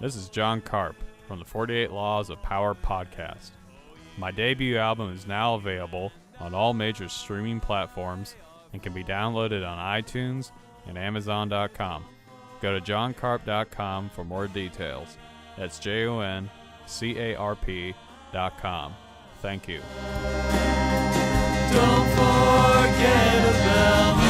This is John Karp from the 48 Laws of Power podcast. My debut album is now available on all major streaming platforms and can be downloaded on iTunes and Amazon.com. Go to johnkarp.com for more details. That's JONCARP.com. Thank you. Don't forget about me.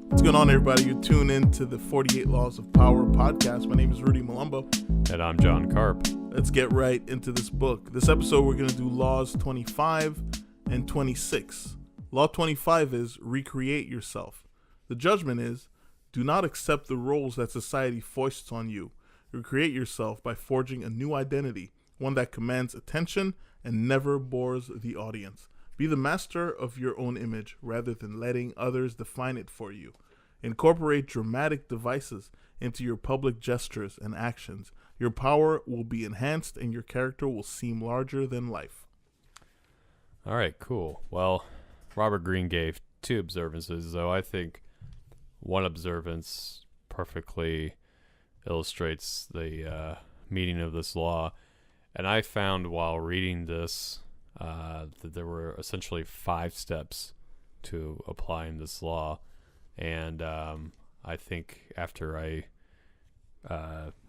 What's going on, everybody? You tune in to the 48 Laws of Power podcast. My name is Rudy Malumbo. And I'm John Karp. Let's get right into this book. This episode, we're going to do Laws 25 and 26. Law 25 is recreate yourself. The judgment is do not accept the roles that society foists on you. Recreate yourself by forging a new identity, one that commands attention and never bores the audience. Be the master of your own image rather than letting others define it for you. Incorporate dramatic devices into your public gestures and actions. Your power will be enhanced and your character will seem larger than life. All right, cool. Well, Robert Greene gave two observances, though I think one observance perfectly illustrates the meaning of this law. And I found while reading this that there were essentially 5 steps to applying this law. And I think after I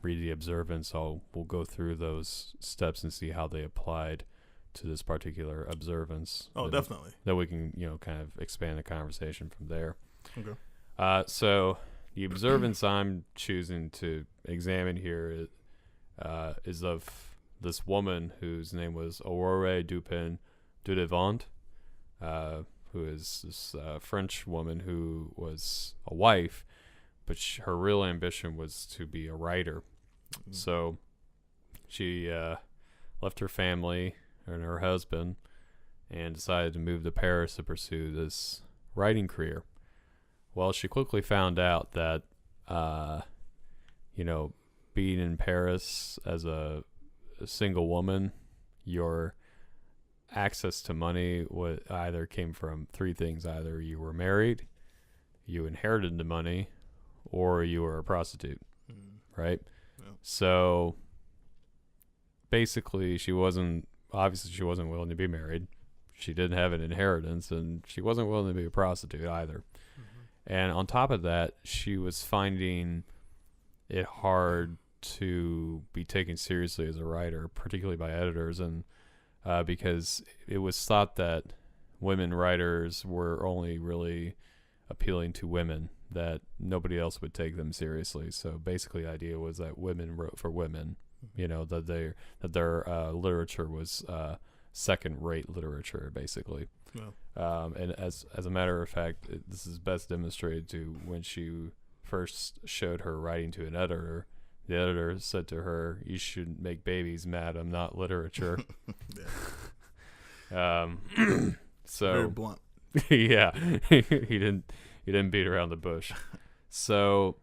read the observance, we'll go through those steps and see how they applied to this particular observance. Oh, definitely. That we can, kind of expand the conversation from there. Okay. So the observance I'm choosing to examine here is of this woman whose name was Aurore Dupin Dudevant, who is this French woman who was a wife, but her real ambition was to be a writer. Mm-hmm. So she left her family and her husband and decided to move to Paris to pursue this writing career. Well, she quickly found out that, being in Paris as a single woman, your access to would either came from 3 things. Either you were married, you inherited the money, or you were a prostitute, right? Yeah. So basically she wasn't willing to be married. She didn't have an inheritance, and she wasn't willing to be a prostitute either. Mm-hmm. And on top of that, she was finding it hard to be taken seriously as a writer, particularly by editors, and because it was thought that women writers were only really appealing to women, that nobody else would take them seriously. So basically the idea was that women wrote for women, that their literature was second-rate literature, basically. Yeah. And as a matter of fact, this is best demonstrated to when she first showed her writing to an editor. The editor said to her, "You should make babies, madam, not literature." So very blunt. Yeah, he didn't beat around the bush. So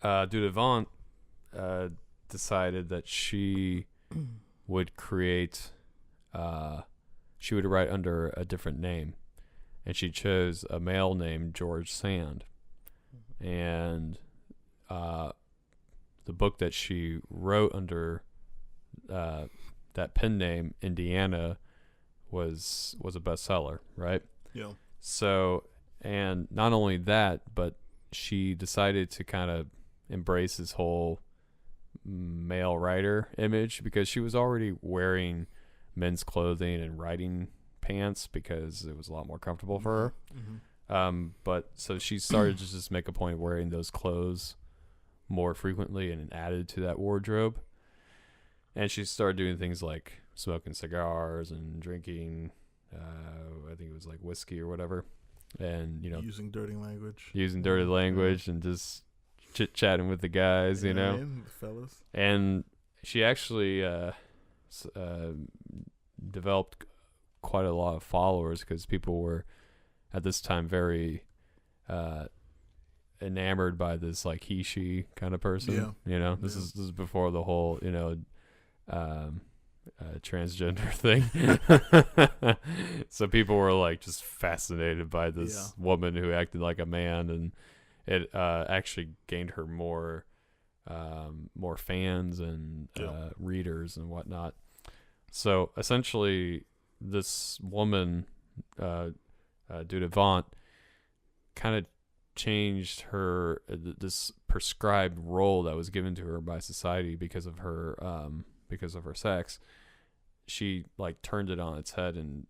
Dudevant decided that she would write under a different name, and she chose a male named George Sand. And the book that she wrote under that pen name, Indiana, was a bestseller, right? Yeah. So, and not only that, but she decided to kind of embrace this whole male writer image, because she was already wearing men's clothing and writing pants because it was a lot more comfortable for her. Mm-hmm. But so she started to just make a point of wearing those clothes more frequently and added to that wardrobe. And she started doing things like smoking cigars and drinking, I think it was like whiskey or whatever. And, using dirty language. And just chit-chatting with the guys, Right, the fellas. And she actually developed quite a lot of followers, because people were at this time very enamored by this like he-she kind of person. Yeah. You know, this is before the whole, you know, transgender thing. So people were like just fascinated by this woman who acted like a man, and it actually gained her more fans and readers and whatnot. So essentially, this woman, Dudevant, kind of changed her this prescribed role that was given to her by society because of her sex. She like turned it on its head and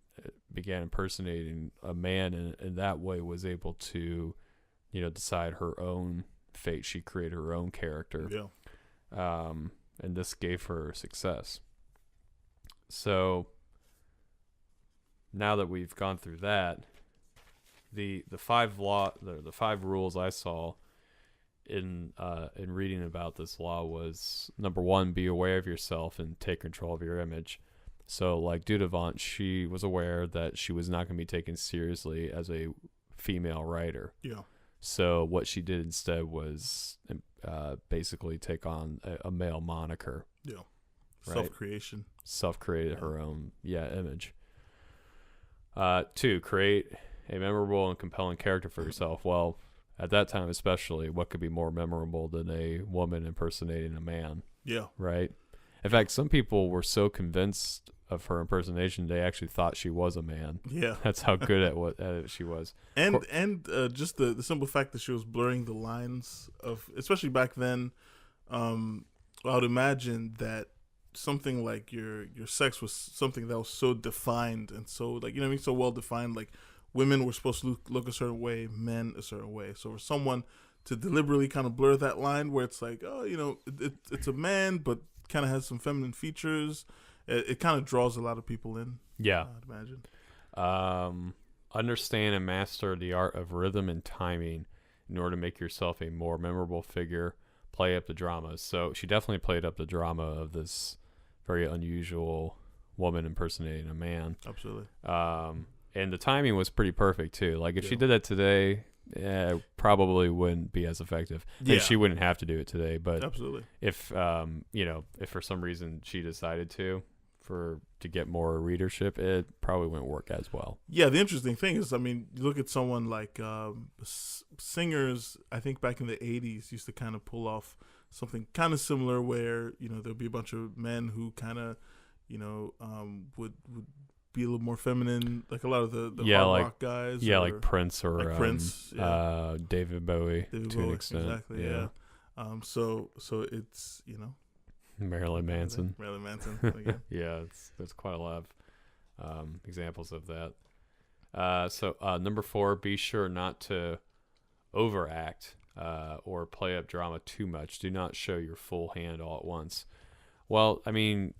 began impersonating a man, and in that way was able to, you know, decide her own fate. She created her own character. And this gave her success. So now that we've gone through that, the five rules I saw in reading about this law was, number one, be aware of yourself and take control of your image. So like Dudevant, she was aware that she was not going to be taken seriously as a female writer. Yeah. So what she did instead was basically take on a male moniker. Yeah. Right? Self-creation. Self-created her own image. 2, create a memorable and compelling character for yourself. Well, at that time especially, what could be more memorable than a woman impersonating a man? Yeah. Right? In fact, some people were so convinced of her impersonation they actually thought she was a man. Yeah. That's how good at it she was. And just the simple fact that she was blurring the lines of, especially back then, I would imagine that something like your sex was something that was so defined and so, like, you know what I mean, so well defined. Like, women were supposed to look a certain way, men a certain way. So for someone to deliberately kind of blur that line where it's like, oh, you know, it's a man but kind of has some feminine features, it kind of draws a lot of people in. Yeah. I'd imagine. Understand and master the art of rhythm and timing in order to make yourself a more memorable figure. Play up the drama. So she definitely played up the drama of this very unusual woman impersonating a man. Absolutely. And the timing was pretty perfect too. Like if she did that today, it probably wouldn't be as effective. And she wouldn't have to do it today. But absolutely, if you know, if for some reason she decided to get more readership, it probably wouldn't work as well. Yeah, the interesting thing is, I mean, you look at someone like singers, I think back in the 80s used to kind of pull off something kind of similar where, you know, there'd be a bunch of men who kind of, you know, would be a little more feminine, like a lot of the hard rock guys. Yeah, like Prince or like Prince, David Bowie to an extent. Exactly, yeah. So it's, you know, Marilyn Manson. Again. Yeah, there's quite a lot of examples of that. So number 4, be sure not to overact or play up drama too much. Do not show your full hand all at once. Well, I mean,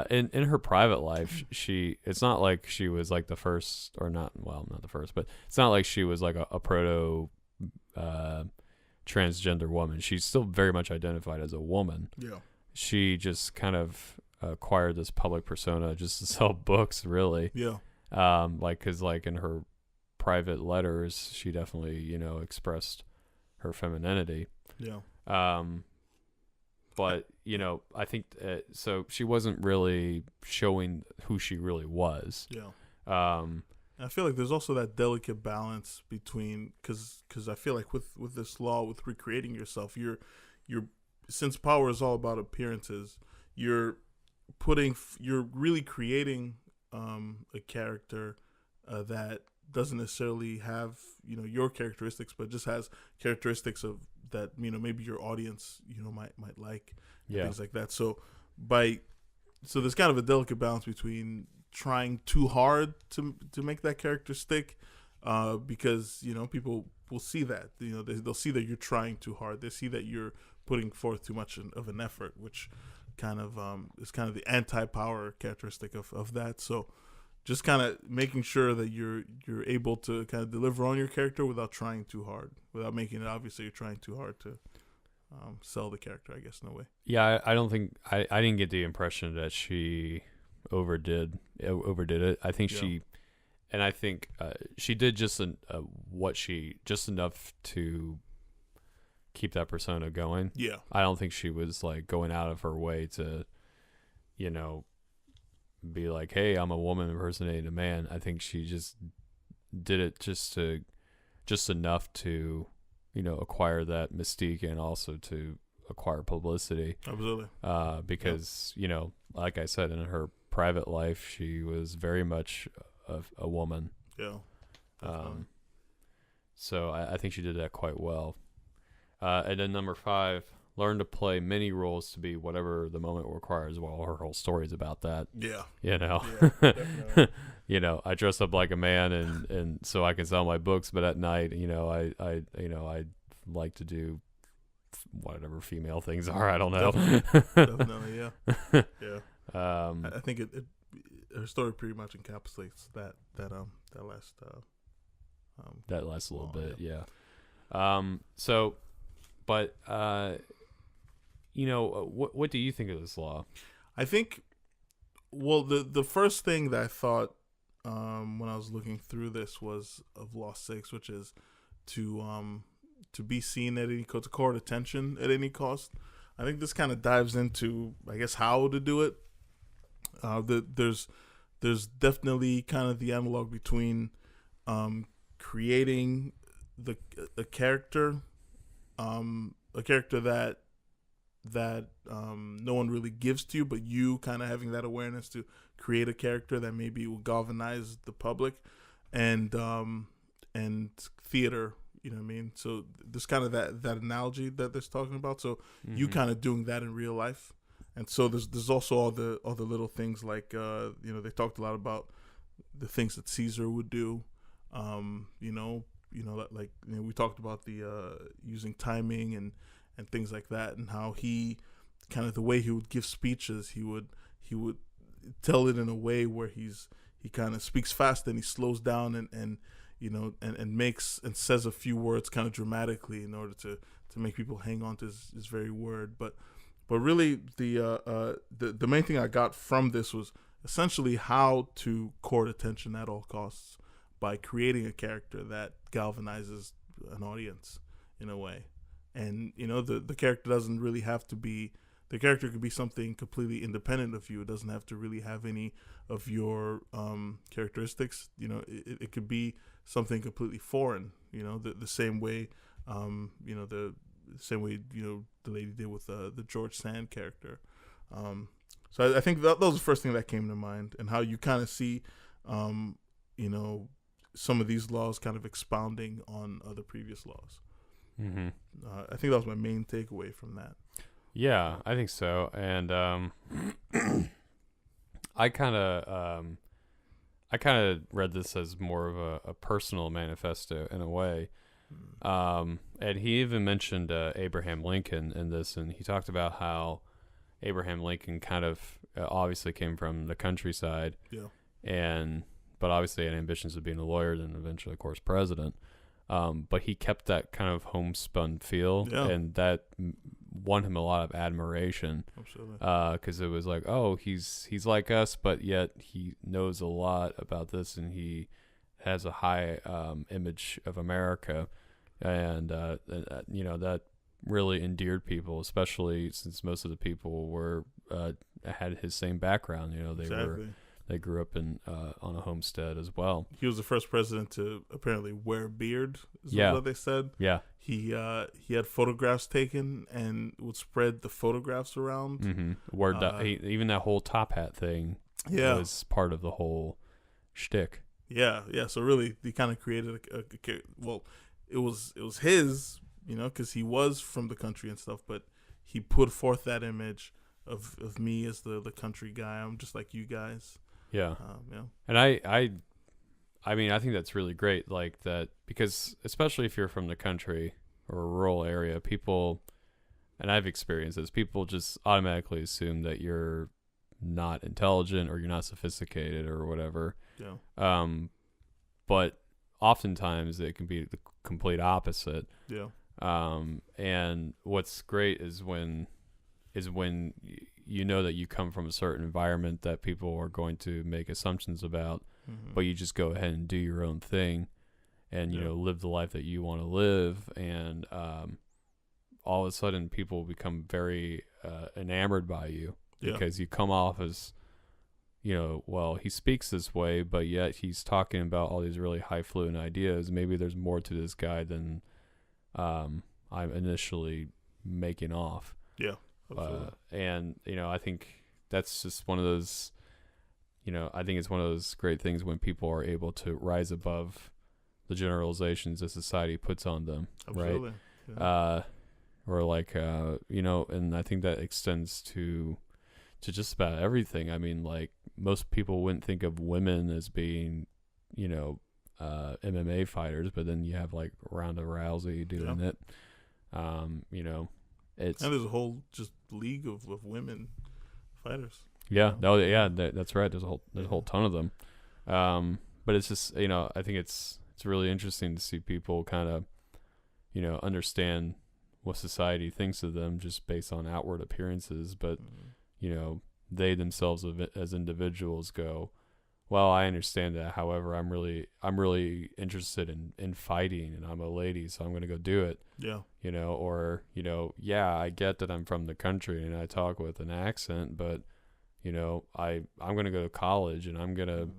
in her private life, it's not like she was like the first, or not the first, but it's not like she was like a proto transgender woman. She's still very much identified as a woman. Yeah. She just kind of acquired this public persona just to sell books, really. Yeah. Like, cause like in her private letters, she definitely, you know, expressed her femininity. Yeah. But you know, I think so. She wasn't really showing who she really was. Yeah. I feel like there's also that delicate balance between, because I feel like with this law, with recreating yourself, you're since power is all about appearances, you're really creating a character that doesn't necessarily have, you know, your characteristics, but just has characteristics of that, you know, maybe your audience, you know, might like, things like that. So there's kind of a delicate balance between trying too hard to make that character stick, because, you know, people will see that, you know, they'll see that you're trying too hard. They see that you're putting forth too much of an effort, which kind of is kind of the anti-power characteristic of that. So just kind of making sure that you're able to kind of deliver on your character without trying too hard, without making it obvious that you're trying too hard to sell the character, I guess, in a way. Yeah, I don't think I didn't get the impression that she overdid it. I think she did just enough to keep that persona going. Yeah. I don't think she was like going out of her way to, you know, be like, hey, I'm a woman impersonating a man. I think she just did it just enough to, you know, acquire that mystique and also to acquire publicity. Absolutely. Because, you know, like I said, in her private life, she was very much a woman. Yeah. So I think she did that quite well. And then number 5, learn to play many roles to be whatever the moment requires. Well, her whole story is about that. Yeah. You know, Yeah, definitely. you know, I dress up like a man and so I can sell my books, but at night, you know, I like to do whatever female things are. I don't know. Definitely, yeah. Yeah. I think her story pretty much encapsulates that last that last little law, bit, yeah. So, but you know, what do you think of this law? I think, well, the first thing that I thought when I was looking through this was of Law 6, which is to be seen at any cost, to court attention at any cost. I think this kind of dives into, I guess, how to do it. There's definitely kind of the analog between creating a character that no one really gives to you, but you kind of having that awareness to create a character that maybe will galvanize the public, and theater, you know what I mean? So there's kind of that analogy that they're talking about. So you kind of doing that in real life. And so there's also all the little things like you know, they talked a lot about the things that Caesar would do. Like we talked about the using timing and things like that, and how he kind of, the way he would give speeches, he would tell it in a way where he kind of speaks fast and he slows down and you know, and makes and says a few words kind of dramatically in order to make people hang on to his very word. But really the main thing I got from this was essentially how to court attention at all costs by creating a character that galvanizes an audience in a way. And, you know, the character doesn't really have to be, the character could be something completely independent of you. It doesn't have to really have any of your characteristics. You know, it could be something completely foreign, you know, the same way, you know, the same way, you know, the lady did with the George Sand character. So I think that was the first thing that came to mind, and how you kind of see, you know, some of these laws kind of expounding on other previous laws. Mm-hmm. I think that was my main takeaway from that. Yeah, I think so. And I kind of read this as more of a personal manifesto in a way. And he even mentioned Abraham Lincoln in this, and he talked about how Abraham Lincoln kind of obviously came from the countryside, but obviously had ambitions of being a lawyer, and eventually, of course, president. But he kept that kind of homespun feel, and that won him a lot of admiration. Absolutely. Because it was like, oh, he's like us, but yet he knows a lot about this, and he has a high image of America, and you know, that really endeared people, especially since most of the people were had his same background. You know, they grew up in on a homestead as well. He was the first president to apparently wear a beard, is what they said. Yeah. He had photographs taken and would spread the photographs around. Mm-hmm. Even that whole top hat thing was part of the whole shtick. Yeah. So really, he kind of created it was his, you know, because he was from the country and stuff, but he put forth that image of me as the country guy. I'm just like you guys. Yeah. And I mean, I think that's really great, like that, because especially if you're from the country or a rural area, people, and I've experienced this, people just automatically assume that you're not intelligent or you're not sophisticated or whatever. Yeah. But oftentimes it can be the complete opposite. Yeah. And what's great is when you know that you come from a certain environment that people are going to make assumptions about, but you just go ahead and do your own thing, and you know, live the life that you want to live, and all of a sudden people become very enamored by you Yeah. because you come off as, well, he speaks this way, but yet he's talking about all these really highfalutin ideas. Maybe there's more to this guy than I'm initially making off. Yeah. Absolutely. And I think that's just one of those. I think it's one of those great things when people are able to rise above the generalizations that society puts on them, Absolutely. right? Yeah. Or like, and I think that extends to just about everything. I mean, like most people wouldn't think of women as being, MMA fighters, but then you have like Ronda Rousey doing it. It's And there's a whole just league of women fighters. that's right. There's a whole ton of them. But it's just, I think it's really interesting to see people kind of, understand what society thinks of them just based on outward appearances. But, they themselves as individuals go, well, I understand that. However, I'm really interested in fighting, and I'm a lady, so I'm going to go do it. Yeah. I get that I'm from the country and I talk with an accent, but I'm going to go to college and I'm going to,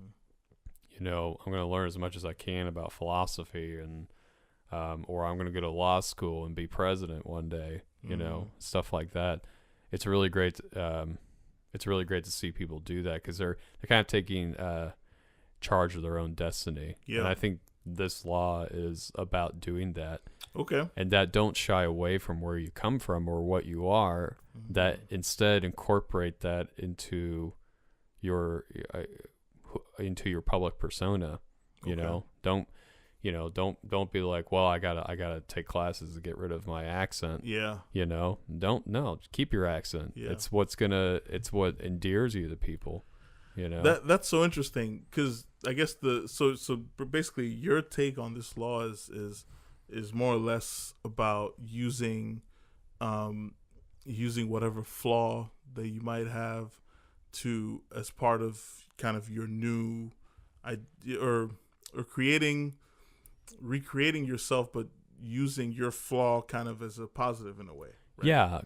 I'm going to learn as much as I can about philosophy and, or I'm going to go to law school and be president one day, stuff like that. It's really great. It's really great to see people do that because they're kind of taking charge of their own destiny. Yeah. And I think this law is about doing that. Okay. And that don't shy away from where you come from or what you are, that instead incorporate that into your public persona. Don't be like, well, I gotta take classes to get rid of my accent. Yeah. Keep your accent. Yeah. It's what endears you to people. That's so interesting because I guess so basically your take on this law is more or less about using whatever flaw that you might have to as part of kind of your new idea or recreating yourself, but using your flaw kind of as a positive in a way. Right? Yeah,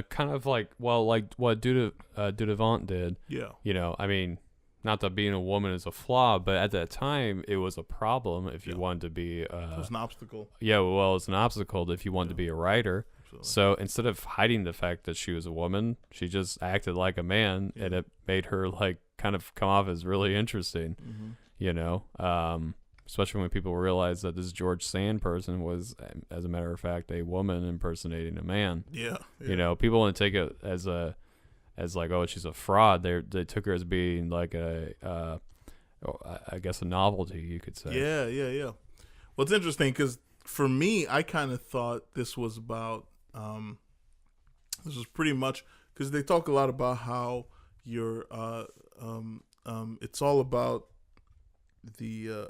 kind of like what Dudevant did. Yeah. I mean, not that being a woman is a flaw, but at that time it was a problem if you wanted to be. It was an obstacle. Yeah, well, it's an obstacle if you wanted to be a writer. Absolutely. So instead of hiding the fact that she was a woman, she just acted like a man, and it made her like kind of come off as really interesting. Especially when people realized that this George Sand person was, as a matter of fact, a woman impersonating a man. Yeah. People want to take it as like, oh, she's a fraud. They took her as being like I guess a novelty, you could say. Yeah. Well, it's interesting because for me, I kind of thought this was about this was pretty much because they talk a lot about how you're it's all about the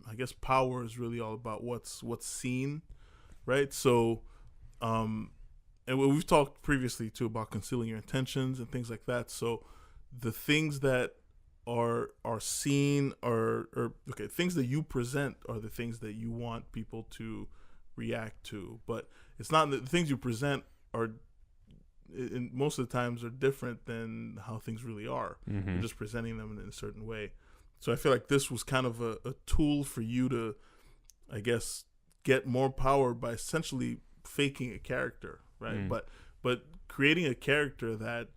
I guess power is really all about what's seen, right? So and we've talked previously too about concealing your intentions and things like that. So the things that are seen or things that you present are the things that you want people to react to, but it's not the things you present are in most of the times are different than how things really are. You're just presenting them in a certain way. So I feel like this was kind of a tool for you to, I guess, get more power by essentially faking a character, right? But creating a character that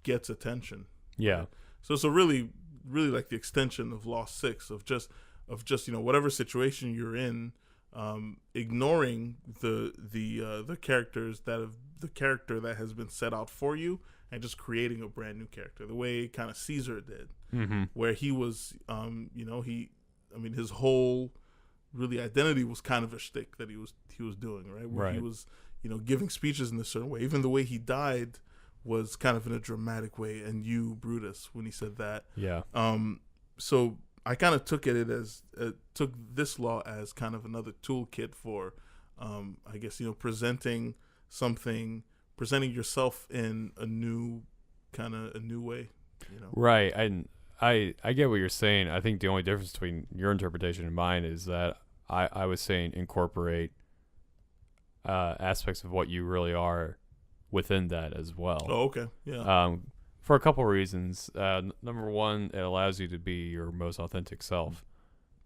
gets attention. Yeah. Right? So it's a really like the extension of Law 6 of just whatever situation you're in, ignoring the characters the character that has been set out for you, and just creating a brand new character, the way kind of Caesar did, where he was, his whole really identity was kind of a shtick that he was doing, right? Where he was, giving speeches in a certain way. Even the way he died was kind of in a dramatic way. And you, Brutus, when he said that, so I kind of took this law as kind of another toolkit for, I guess, presenting yourself in a new way, Right. And I get what you're saying. I think the only difference between your interpretation and mine is that I was saying incorporate aspects of what you really are within that as well. Oh, okay. Yeah. For a couple reasons. Number one, it allows you to be your most authentic self,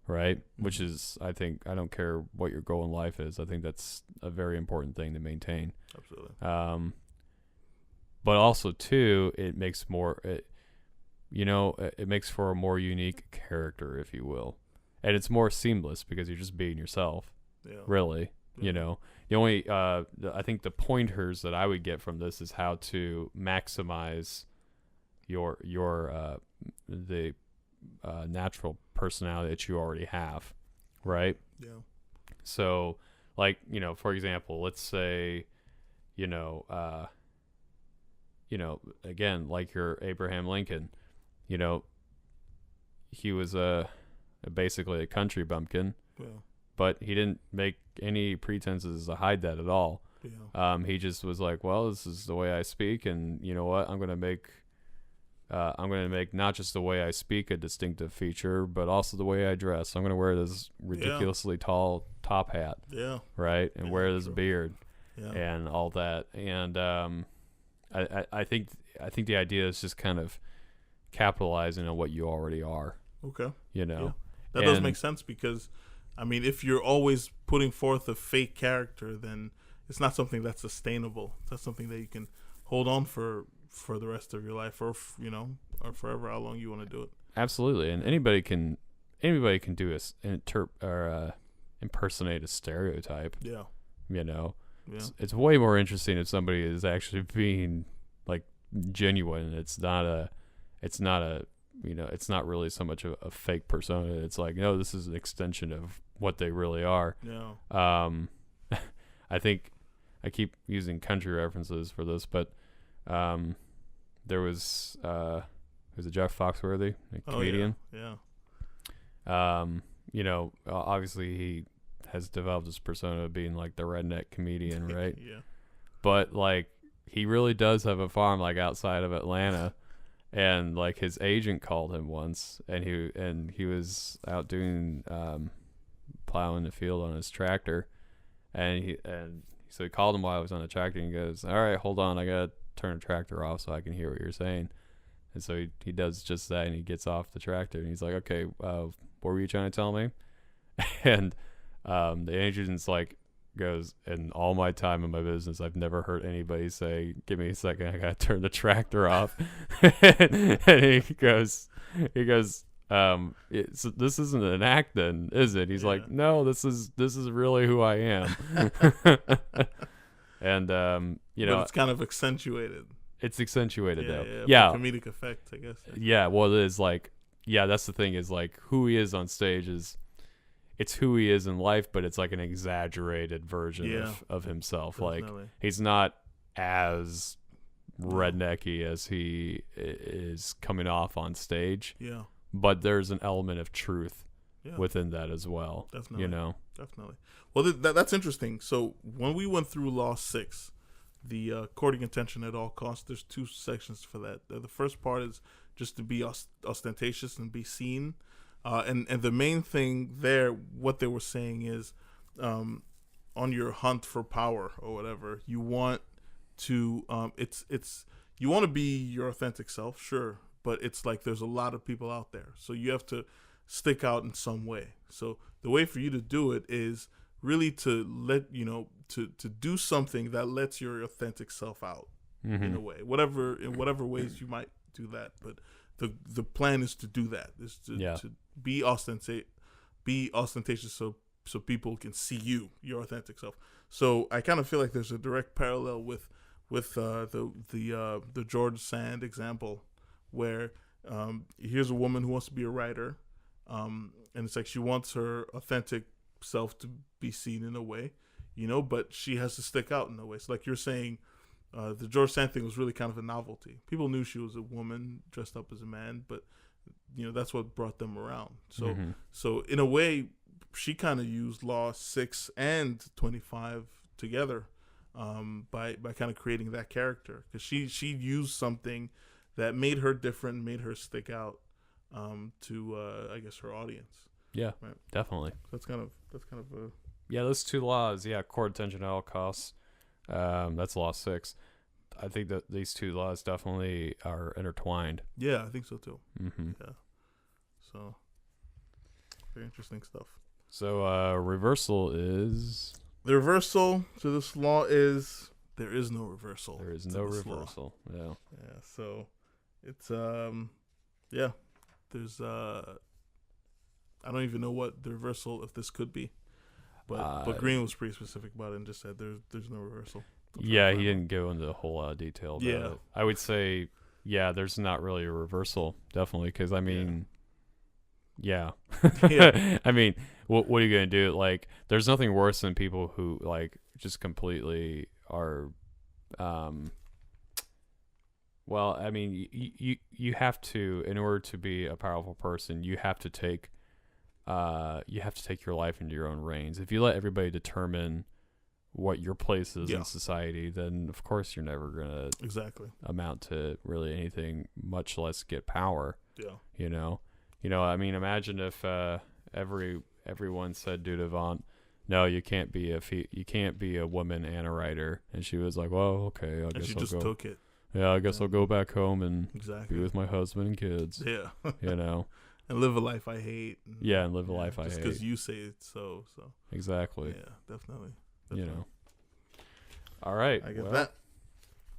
right? Which is, I think, I don't care what your goal in life is. I think that's a very important thing to maintain. Absolutely. But also, too, it makes it makes for a more unique character, if you will. And it's more seamless because you're just being yourself, really. Yeah. You know, the only, I think the pointers that I would get from this is how to maximize the natural personality that you already have, right? Yeah. So, like, for example, let's say, again, like your Abraham Lincoln, he was basically a country bumpkin, but he didn't make any pretenses to hide that at all. Yeah. He just was like, well, this is the way I speak, and you know what, I'm gonna make not just the way I speak a distinctive feature, but also the way I dress. I'm gonna wear this ridiculously tall top hat, right, and wear this beard, and all that. And I think the idea is just kind of capitalizing on what you already are. Okay. That does make sense, because I mean, if you're always putting forth a fake character, then it's not something that's sustainable. That's something that you can hold on for the rest of your life, or or forever, how long you want to do it. Absolutely. And anybody can do impersonate a stereotype. Yeah. It's way more interesting if somebody is actually being like genuine. It's not really so much a fake persona. It's like, no, this is an extension of what they really are. Yeah. I think I keep using country references for this, but there was it Jeff Foxworthy, a comedian? Yeah. Obviously he has developed this persona of being like the redneck comedian, right? Yeah. But like he really does have a farm like outside of Atlanta. And like his agent called him once, and he was out doing plowing the field on his tractor, so he called him while I was on the tractor, and he goes, "All right, hold on, I gotta turn the tractor off so I can hear what you're saying." And so he does just that, and he gets off the tractor, and he's like, "Okay, what were you trying to tell me?" And the agent's like, goes, "In all my time in my business, I've never heard anybody say, 'Give me a second, I gotta turn the tractor off.'" And he goes, so this isn't an act then, is it? He's like, "No, this is really who I am." And but it's kind of accentuated. It's accentuated though. Yeah. Comedic effect, I guess. Yeah, well, it is like, that's the thing, is like who he is on stage it's who he is in life, but it's like an exaggerated version of himself. Definitely. Like he's not as rednecky as he is coming off on stage. Yeah. But there's an element of truth within that as well. Definitely. Definitely. Well, that's interesting. So when we went through Law 6, the courting attention at all costs, there's two sections for that. The first part is just to be ostentatious and be seen. And the main thing there, what they were saying is, on your hunt for power or whatever, you want to, you want to be your authentic self, sure, but it's like there's a lot of people out there, so you have to stick out in some way. So the way for you to do it is really to let to do something that lets your authentic self out in a way, in whatever ways you might do that, but the plan is to do that, is to be ostentatious, so people can see your authentic self. So I kind of feel like there's a direct parallel with the George Sand example, where here's a woman who wants to be a writer, and it's like she wants her authentic self to be seen in a way, but she has to stick out in a way. So like you're saying, the George Sand thing was really kind of a novelty. People knew she was a woman dressed up as a man, but that's what brought them around. So so in a way, she kind of used Law 6 and 25 together, by kind of creating that character, because she used something that made her different, made her stick out, to I guess her audience. Yeah, right? definitely. That's kind of Yeah, those two laws. Yeah, court attention at all costs. That's law 6. I think that these two laws definitely are intertwined. Yeah, I think so too. Mm-hmm. Yeah. So, very interesting stuff. So reversal is The reversal to this law is there is no reversal. there is to no this law. reversal. Yeah. Yeah, so it's yeah. There's I don't even know what the reversal if this could be. But Green was pretty specific about it and just said there's no reversal. Yeah, he didn't go into a whole lot of detail about Yeah. it. I would say, yeah, there's not really a reversal, definitely, because, I mean, yeah. Yeah. I mean, what are you going to do? Like, there's nothing worse than people who, like, just completely are, well, I mean, you have to, in order to be a powerful person, you have to take your life into your own reins. If you let everybody determine what your place is in society, then of course you're never gonna Exactly amount to really anything, much less get power. Yeah. You know. I mean, imagine if everyone said to Devant, "No, you can't be a woman and a writer," and she was like, "Well, okay, I and guess she I'll just go. took it. Yeah, I guess I'll go back home and Exactly. be with my husband and kids." Yeah. You know. And live a life I hate. Yeah, and live a life I hate. Just because you say it so. Exactly. Yeah, definitely. You know. All right. I get that.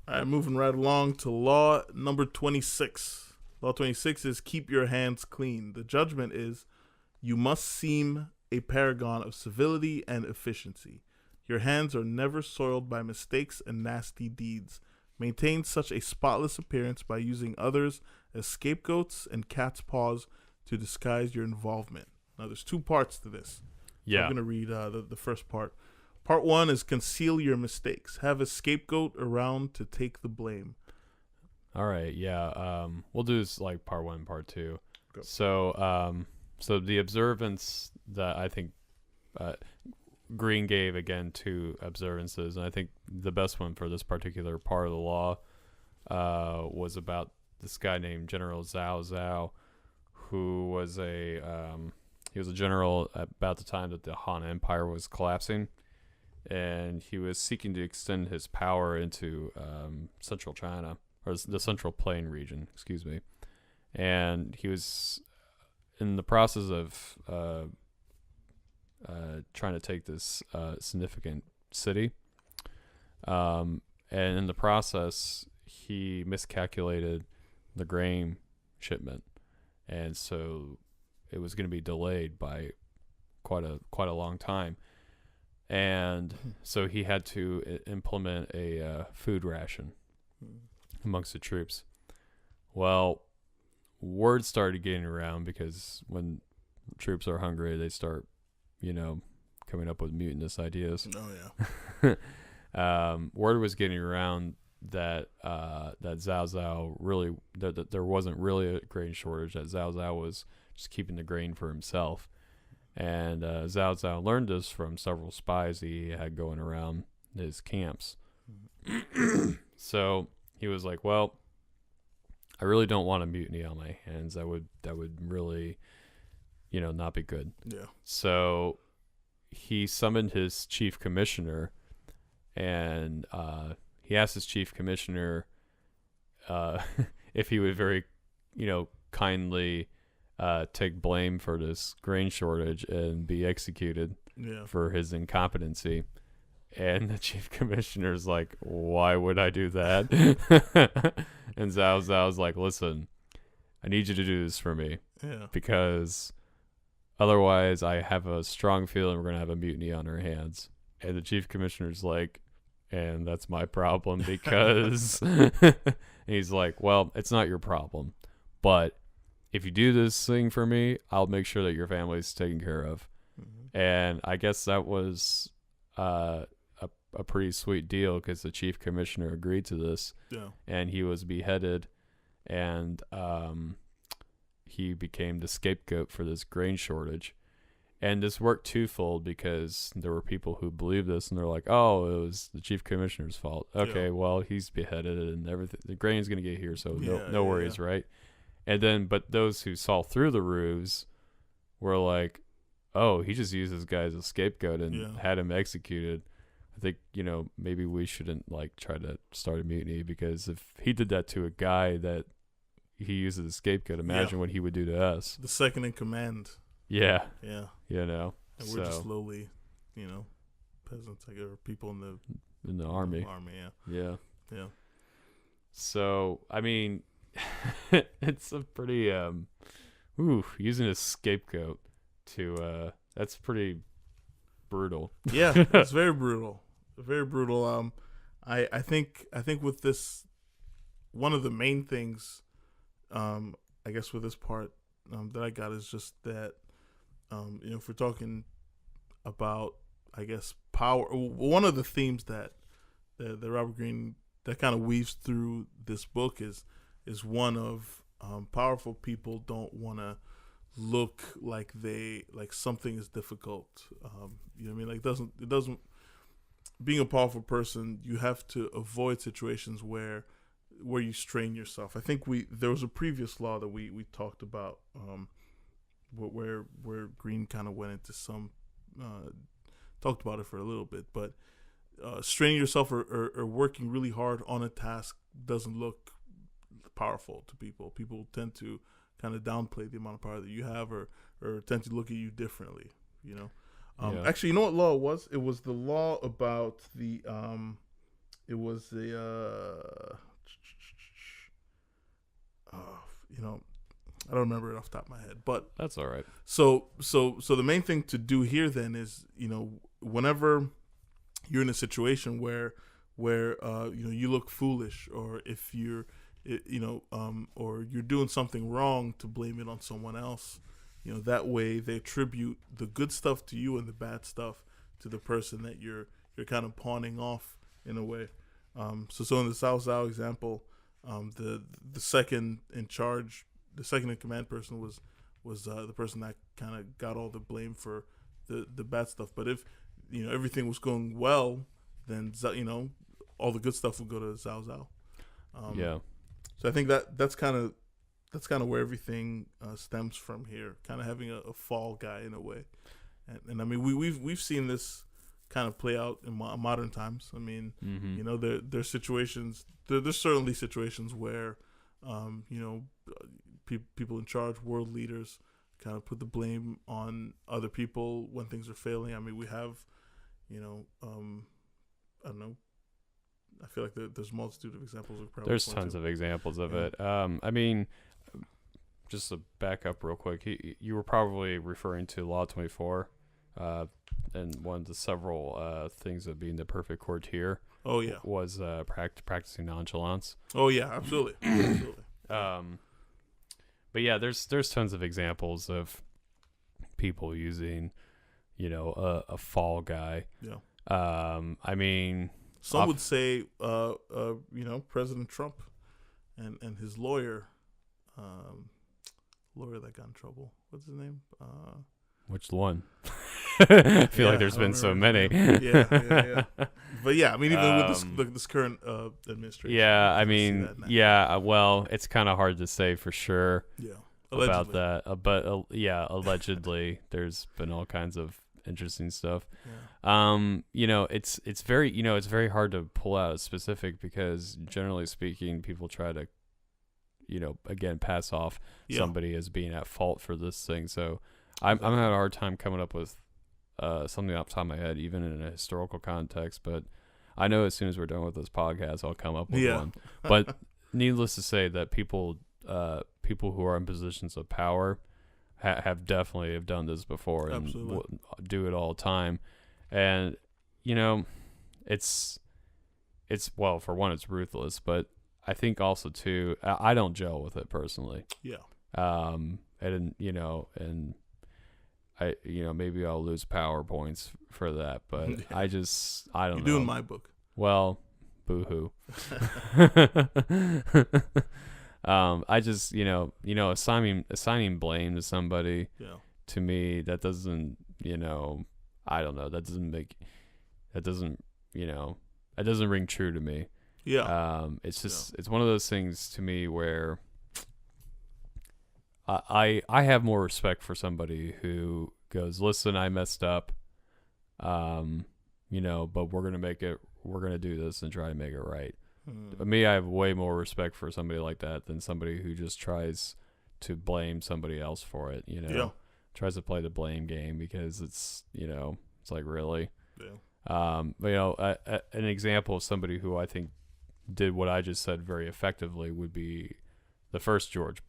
All right, moving right along to law number 26. Law 26 is keep your hands clean. The judgment is you must seem a paragon of civility and efficiency. Your hands are never soiled by mistakes and nasty deeds. Maintain such a spotless appearance by using others as scapegoats and cat's paws to disguise your involvement. Now, there's 2 parts to this. Yeah. So I'm going to read the first part. Part 1 is conceal your mistakes. Have a scapegoat around to take the blame. All right. Yeah. We'll do this like part 1 and part 2. Go. So the observance that I think Green gave, again, 2 observances, and I think the best one for this particular part of the law was about this guy named General Zhao Zhao, who was he was a general about the time that the Han Empire was collapsing, and he was seeking to extend his power into central China, or the Central Plain region, excuse me. And he was in the process of trying to take this significant city. And in the process, he miscalculated the grain shipment, and so it was going to be delayed by quite a long time. And so he had to implement a food ration amongst the troops. Well, word started getting around, because when troops are hungry, they start, coming up with mutinous ideas. Oh yeah. Word was getting around that that Zhao Zhao really that there wasn't really a grain shortage. That Zhao Zhao was just keeping the grain for himself. And Zhao Zhao learned this from several spies he had going around his camps. So he was like, "Well, I really don't want a mutiny on my hands. That would really, not be good." Yeah. So he summoned his chief commissioner, and he asked his chief commissioner if he would very, kindly take blame for this grain shortage and be executed for his incompetency. And the chief commissioner's like, "Why would I do that?" And Zhao Zhao's like, "Listen, I need you to do this for me, because otherwise I have a strong feeling we're going to have a mutiny on our hands." And the chief commissioner's like, "And that's my problem, because..." And he's like, "Well, it's not your problem, but if you do this thing for me, I'll make sure that your family's taken care of." And I guess that was a pretty sweet deal, because the chief commissioner agreed to this. Yeah. And he was beheaded, and he became the scapegoat for this grain shortage. And this worked twofold, because there were people who believed this, and they're like, "Oh, it was the chief commissioner's fault. Okay, well, he's beheaded, and everything, the grain's going to get here, so no worries, right?" And then, but those who saw through the ruse were like, oh, he just used this guy as a scapegoat and Yeah. had him executed. I think, maybe we shouldn't like try to start a mutiny, because if he did that to a guy that he uses as a scapegoat, imagine what he would do to us. The second in command. Yeah. Yeah. And we're just lowly, peasants, like, or people in the army. Yeah. Yeah. So, I mean, it's a pretty, using a scapegoat to, that's pretty brutal. Yeah, it's very brutal. Very brutal. I think with this, one of the main things, I guess with this part, that I got is just that, if we're talking about, I guess, power, one of the themes that Robert Greene that kind of weaves through this book is one of powerful people don't want to look like something is difficult. You know what I mean? Like it doesn't. Being a powerful person, you have to avoid situations where you strain yourself. I think there was a previous law that we talked about, where Greene kind of went into some, talked about it for a little bit, but straining yourself or working really hard on a task doesn't look powerful to people. People tend to kind of downplay the amount of power that you have, or tend to look at you differently. Actually, you know what law it was? It was the law about the I don't remember it off the top of my head, but That's all right. So the main thing to do here then is, whenever you're in a situation where you look foolish, or if you're or you're doing something wrong, to blame it on someone else. That way they attribute the good stuff to you and the bad stuff to the person that you're kind of pawning off in a way. So in the Cao Cao example, the second in charge, the second in command person was the person that kind of got all the blame for the bad stuff. But if everything was going well, then all the good stuff would go to Cao Cao. Yeah. So I think that's kind of where everything stems from here. Kind of having a fall guy in a way, and I mean we've seen this kind of play out in modern times. I mean, there's situations. There's certainly situations where, people in charge, world leaders, kind of put the blame on other people when things are failing. I mean, we have, I don't know. I feel like there's a multitude of examples. There's tons of examples of it. I mean, just to back up real quick, you were probably referring to Law 24, and one of the several things of being the perfect courtier. Oh yeah, was practicing nonchalance. Oh yeah, absolutely, absolutely. But yeah, there's tons of examples of people using, a fall guy. Yeah. I mean, some would say, President Trump and his lawyer that got in trouble. What's his name? Which one? I feel like there's been so many. Yeah. But yeah, I mean, even with this current administration. Yeah, I mean, well, it's kind of hard to say for sure. Yeah. About that. But allegedly, there's been all kinds of interesting stuff. Yeah. It's very, it's very hard to pull out a specific, because generally speaking, people try to, again, pass off somebody as being at fault for this thing. So I'm having a hard time coming up with something off the top of my head, even in a historical context. But I know as soon as we're done with this podcast, I'll come up with one. But needless to say, that people who are in positions of power have definitely done this before and do it all the time. And it's well, for one, it's ruthless, but I think also too, I don't gel with it personally. Yeah. And and I maybe I'll lose power points for that, but I don't know. You're doing my book. Well, boo-hoo. I just assigning blame to somebody, to me, that doesn't I don't know, that doesn't ring true to me. It's just it's one of those things to me where I have more respect for somebody who goes, listen, I messed up, but we're going to do this and try to make it right. Me, I have way more respect for somebody like that than somebody who just tries to blame somebody else for it, tries to play the blame game, because it's like, really. An example of somebody who I think did what I just said very effectively would be the first George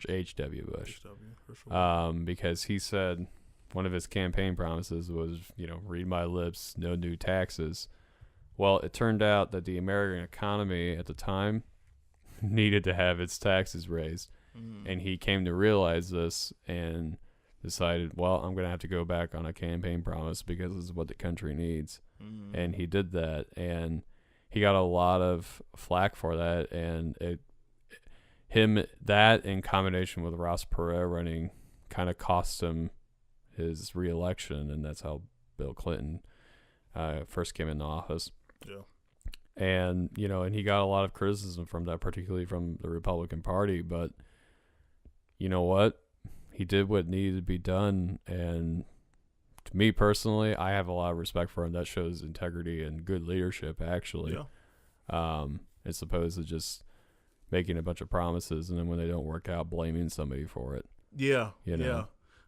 H.W. Bush. Because he said one of his campaign promises was, read my lips, no new taxes. Well, it turned out that the American economy at the time needed to have its taxes raised. And he came to realize this and decided, well, I'm going to have to go back on a campaign promise because this is what the country needs. And he did that. And he got a lot of flack for that. And that in combination with Ross Perot running kind of cost him his reelection. And that's how Bill Clinton first came into office. Yeah. And, and he got a lot of criticism from that, particularly from the Republican Party. But you know what? He did what needed to be done. And to me personally, I have a lot of respect for him. That shows integrity and good leadership, actually. Yeah. As opposed to just making a bunch of promises and then when they don't work out, blaming somebody for it. Yeah. Yeah.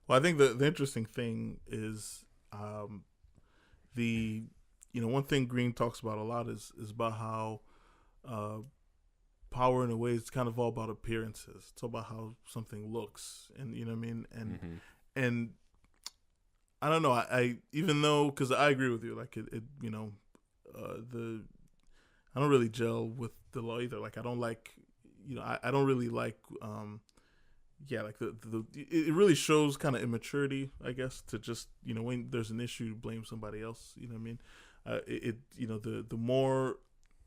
Well, I think the interesting thing is one thing Green talks about a lot is about how power in a way is kind of all about appearances. It's all about how something looks, and you know what I mean. And and I don't know. I even though, because I agree with you, like I don't really gel with the law either. Like I don't like, I don't really like like it really shows kind of immaturity, I guess, to just when there's an issue, blame somebody else. You know what I mean? The more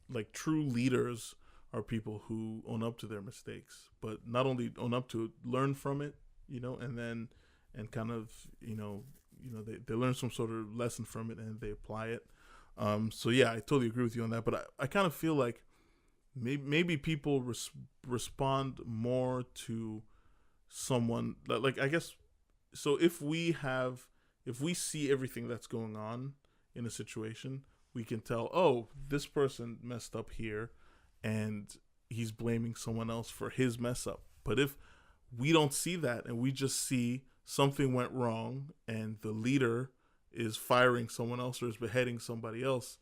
like true leaders are people who own up to their mistakes, but not only own up to it, learn from it, and kind of they learn some sort of lesson from it and they apply it. So yeah, I totally agree with you on that. But I kind of feel like maybe people respond more to someone like, I guess, so if we see everything that's going on in a situation, we can tell, oh, this person messed up here and he's blaming someone else for his mess up. But if we don't see that and we just see something went wrong and the leader is firing someone else or is beheading somebody else,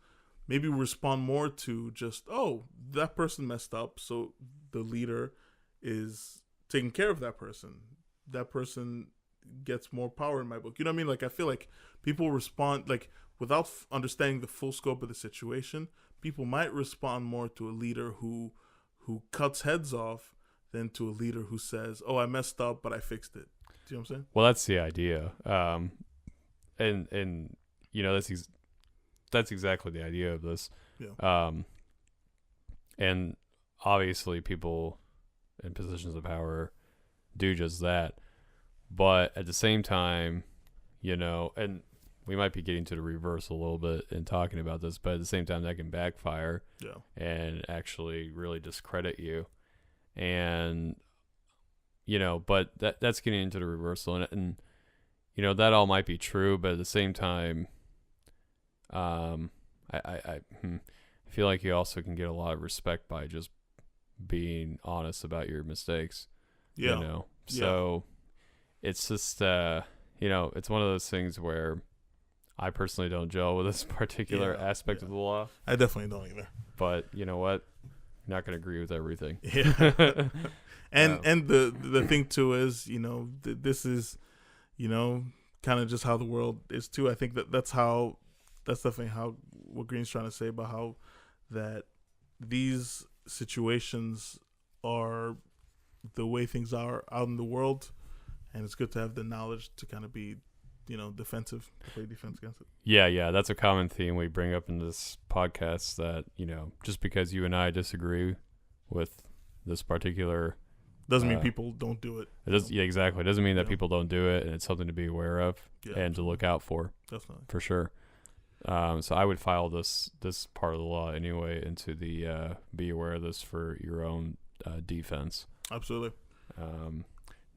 maybe we respond more to just, oh, that person messed up, so the leader is taking care of that person. That person gets more power in my book. You know what I mean? Like, I feel like people respond, like, without understanding the full scope of the situation, people might respond more to a leader who cuts heads off than to a leader who says, oh, I messed up, but I fixed it. Do you know what I'm saying? Well, that's the idea. That's exactly the idea of this. Yeah. And obviously people in positions of power do just that. But at the same time, and we might be getting to the reverse a little bit in talking about this, but at the same time that can backfire and actually really discredit you. And, but that's getting into the reversal. And that all might be true, but at the same time, I feel like you also can get a lot of respect by just being honest about your mistakes. Yeah. So it's just, it's one of those things where I personally don't gel with this particular aspect of the law. I definitely don't either. But you know what? I'm not going to agree with everything. Yeah. And the thing too is, this is, kind of just how the world is too. I think that's definitely how what Green's trying to say about how that these situations are the way things are out in the world, and it's good to have the knowledge to kind of be, defensive, to play defense against it. Yeah, that's a common theme we bring up in this podcast, that, just because you and I disagree with this particular... Doesn't mean people don't do it. It does, yeah, exactly. It doesn't mean that people don't do it, and it's something to be aware of and to look out for. Definitely. For sure. So I would file this part of the law anyway into the be aware of this for your own defense. Absolutely.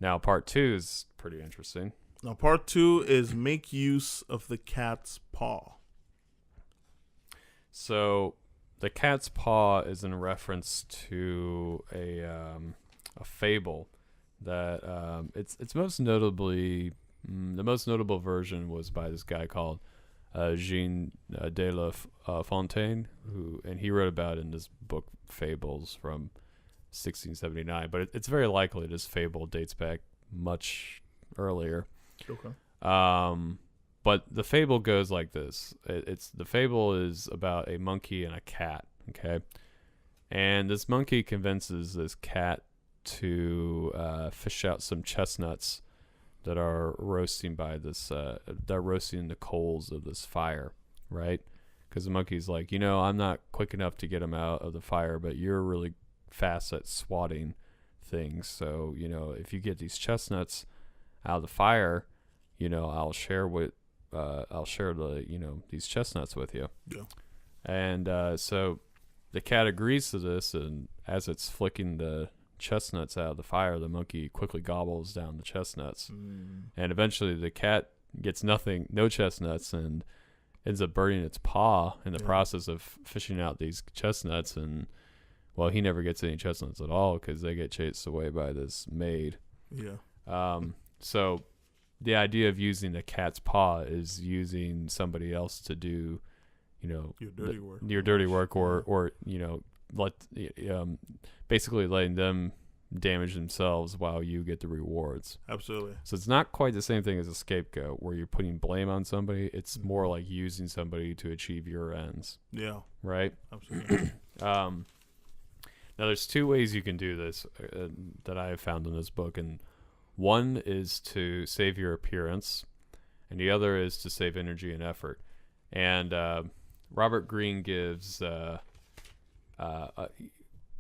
Now, part 2 is pretty interesting. Now, part 2 is make use of the cat's paw. So, the cat's paw is in reference to a fable that it's most notably the most notable version was by this guy called Jean de la Fontaine, and he wrote about it in this book Fables from 1679. But it's very likely this fable dates back much earlier. Okay. But the fable goes like this. The fable is about a monkey and a cat. Okay, and this monkey convinces this cat to fish out some chestnuts that are roasting by this. They're roasting in the coals of this fire, right? Because the monkey's like, I'm not quick enough to get them out of the fire, but you're really fast at swatting things. So if you get these chestnuts out of the fire, I'll share these chestnuts with you. Yeah. And so the cat agrees to this, and as it's flicking the chestnuts out of the fire, the monkey quickly gobbles down the chestnuts. And eventually the cat gets no chestnuts, and ends up burning its paw in the process of fishing out these chestnuts. And well, he never gets any chestnuts at all because they get chased away by this maid. Yeah. So the idea of using the cat's paw is using somebody else to do, your dirty work. Your dirty work, or basically letting them damage themselves while you get the rewards. Absolutely. So it's not quite the same thing as a scapegoat where you're putting blame on somebody. It's more like using somebody to achieve your ends. Yeah. Right? Absolutely. Now there's two ways you can do this that I have found in this book, and one is to save your appearance, and the other is to save energy and effort. And Robert Greene gives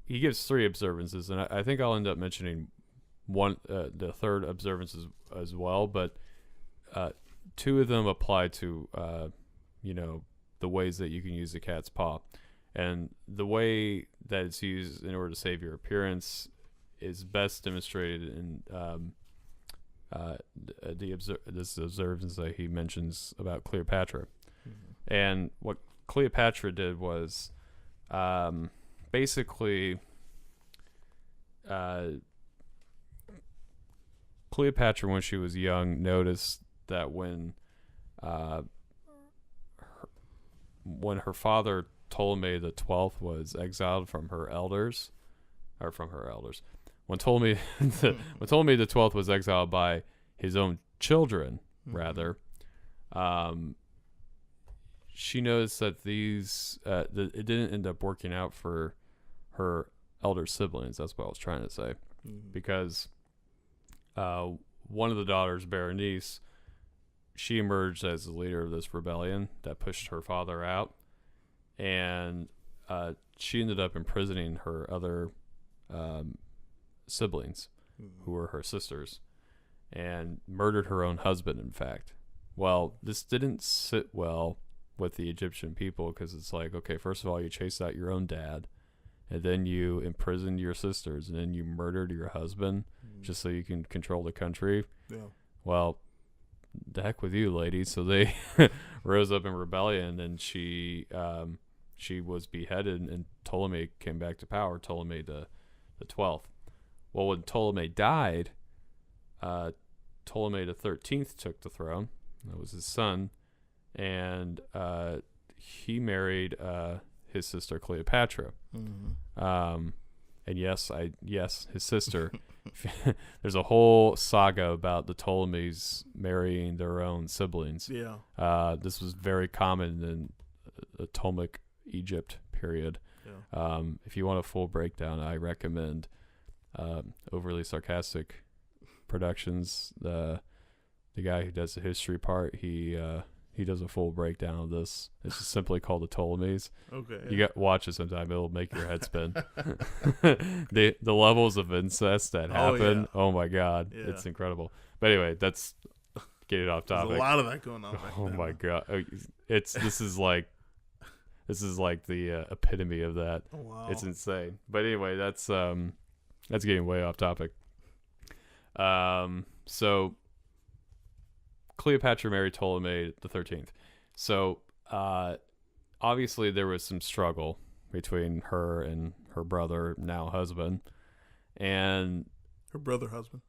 he gives 3 observances, and I think I'll end up mentioning the third observance as well. But 2 of them apply to the ways that you can use the cat's paw, and the way that it's used in order to save your appearance is best demonstrated in this observance that he mentions about Cleopatra. And what Cleopatra did was basically Cleopatra, when she was young, noticed that when her father Ptolemy the 12th was exiled from her elders, when Ptolemy the 12th was exiled by his own children, rather, she noticed that it didn't end up working out for her elder siblings. That's what I was trying to say. Because one of the daughters, Berenice, she emerged as the leader of this rebellion that pushed her father out, and she ended up imprisoning her other siblings, who were her sisters, and murdered her own husband, in fact. Well, this didn't sit well with the Egyptian people, because it's like, okay, first of all, you chased out your own dad, and then you imprisoned your sisters, and then you murdered your husband just so you can control the country. Yeah. Well, the heck with you, ladies. So they rose up in rebellion, and she was beheaded, and Ptolemy came back to power, Ptolemy the 12th. Well, when Ptolemy died, Ptolemy the 13th took the throne. That was his son. And he married his sister Cleopatra. And yes, his sister. There's a whole saga about the Ptolemies marrying their own siblings. Yeah. This was very common in the Ptolemaic Egypt period. Yeah. If you want a full breakdown, I recommend Overly Sarcastic Productions. The guy who does the history part, he does a full breakdown of this. It's just simply called the Ptolemies. Okay. You got watch it sometime; it'll make your head spin. the levels of incest that happen. Oh my God, it's incredible. But anyway, that's getting off topic. There's a lot of that going on. Back Oh then. my God, this is like the epitome of that. Oh, wow. It's insane. But anyway, that's getting way off topic. So Cleopatra married Ptolemy the 13th. So obviously there was some struggle between her and her brother, now husband, and Her brother husband.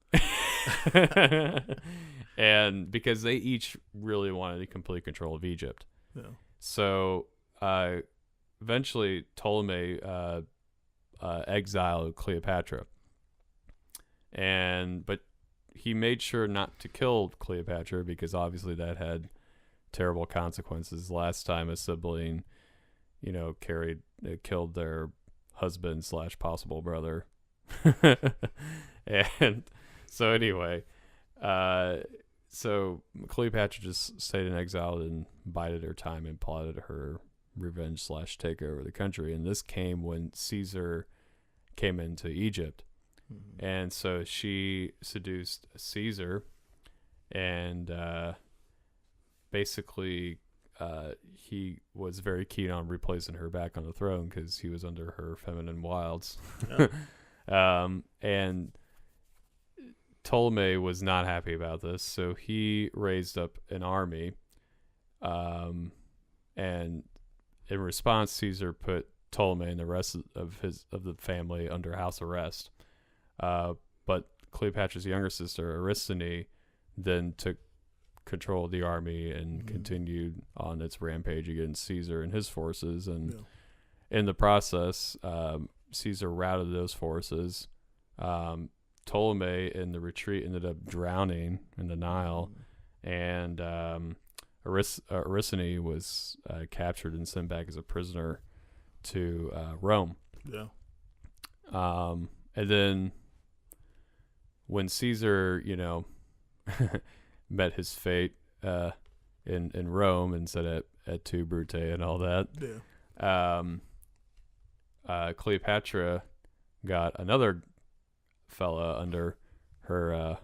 and because they each really wanted complete control of Egypt. Yeah. So eventually Ptolemy exiled Cleopatra, but he made sure not to kill Cleopatra because obviously that had terrible consequences. Last time a sibling, killed their husband / possible brother. And so anyway, so Cleopatra just stayed in exile and bided her time and plotted her revenge / take over the country. And this came when Caesar came into Egypt. Mm-hmm. And so she seduced Caesar, and basically he was very keen on replacing her back on the throne because he was under her feminine wilds. Yeah. And Ptolemy was not happy about this, so he raised up an army, and in response, Caesar put Ptolemy and the rest of the family under house arrest. But Cleopatra's younger sister, Aristone, then took control of the army and continued on its rampage against Caesar and his forces. And in the process, Caesar routed those forces. Ptolemy in the retreat ended up drowning in the Nile, and Aristone was captured and sent back as a prisoner to Rome. Yeah. And then when Caesar, met his fate in Rome and said et tu, Brute, and all that, Cleopatra got another fella under her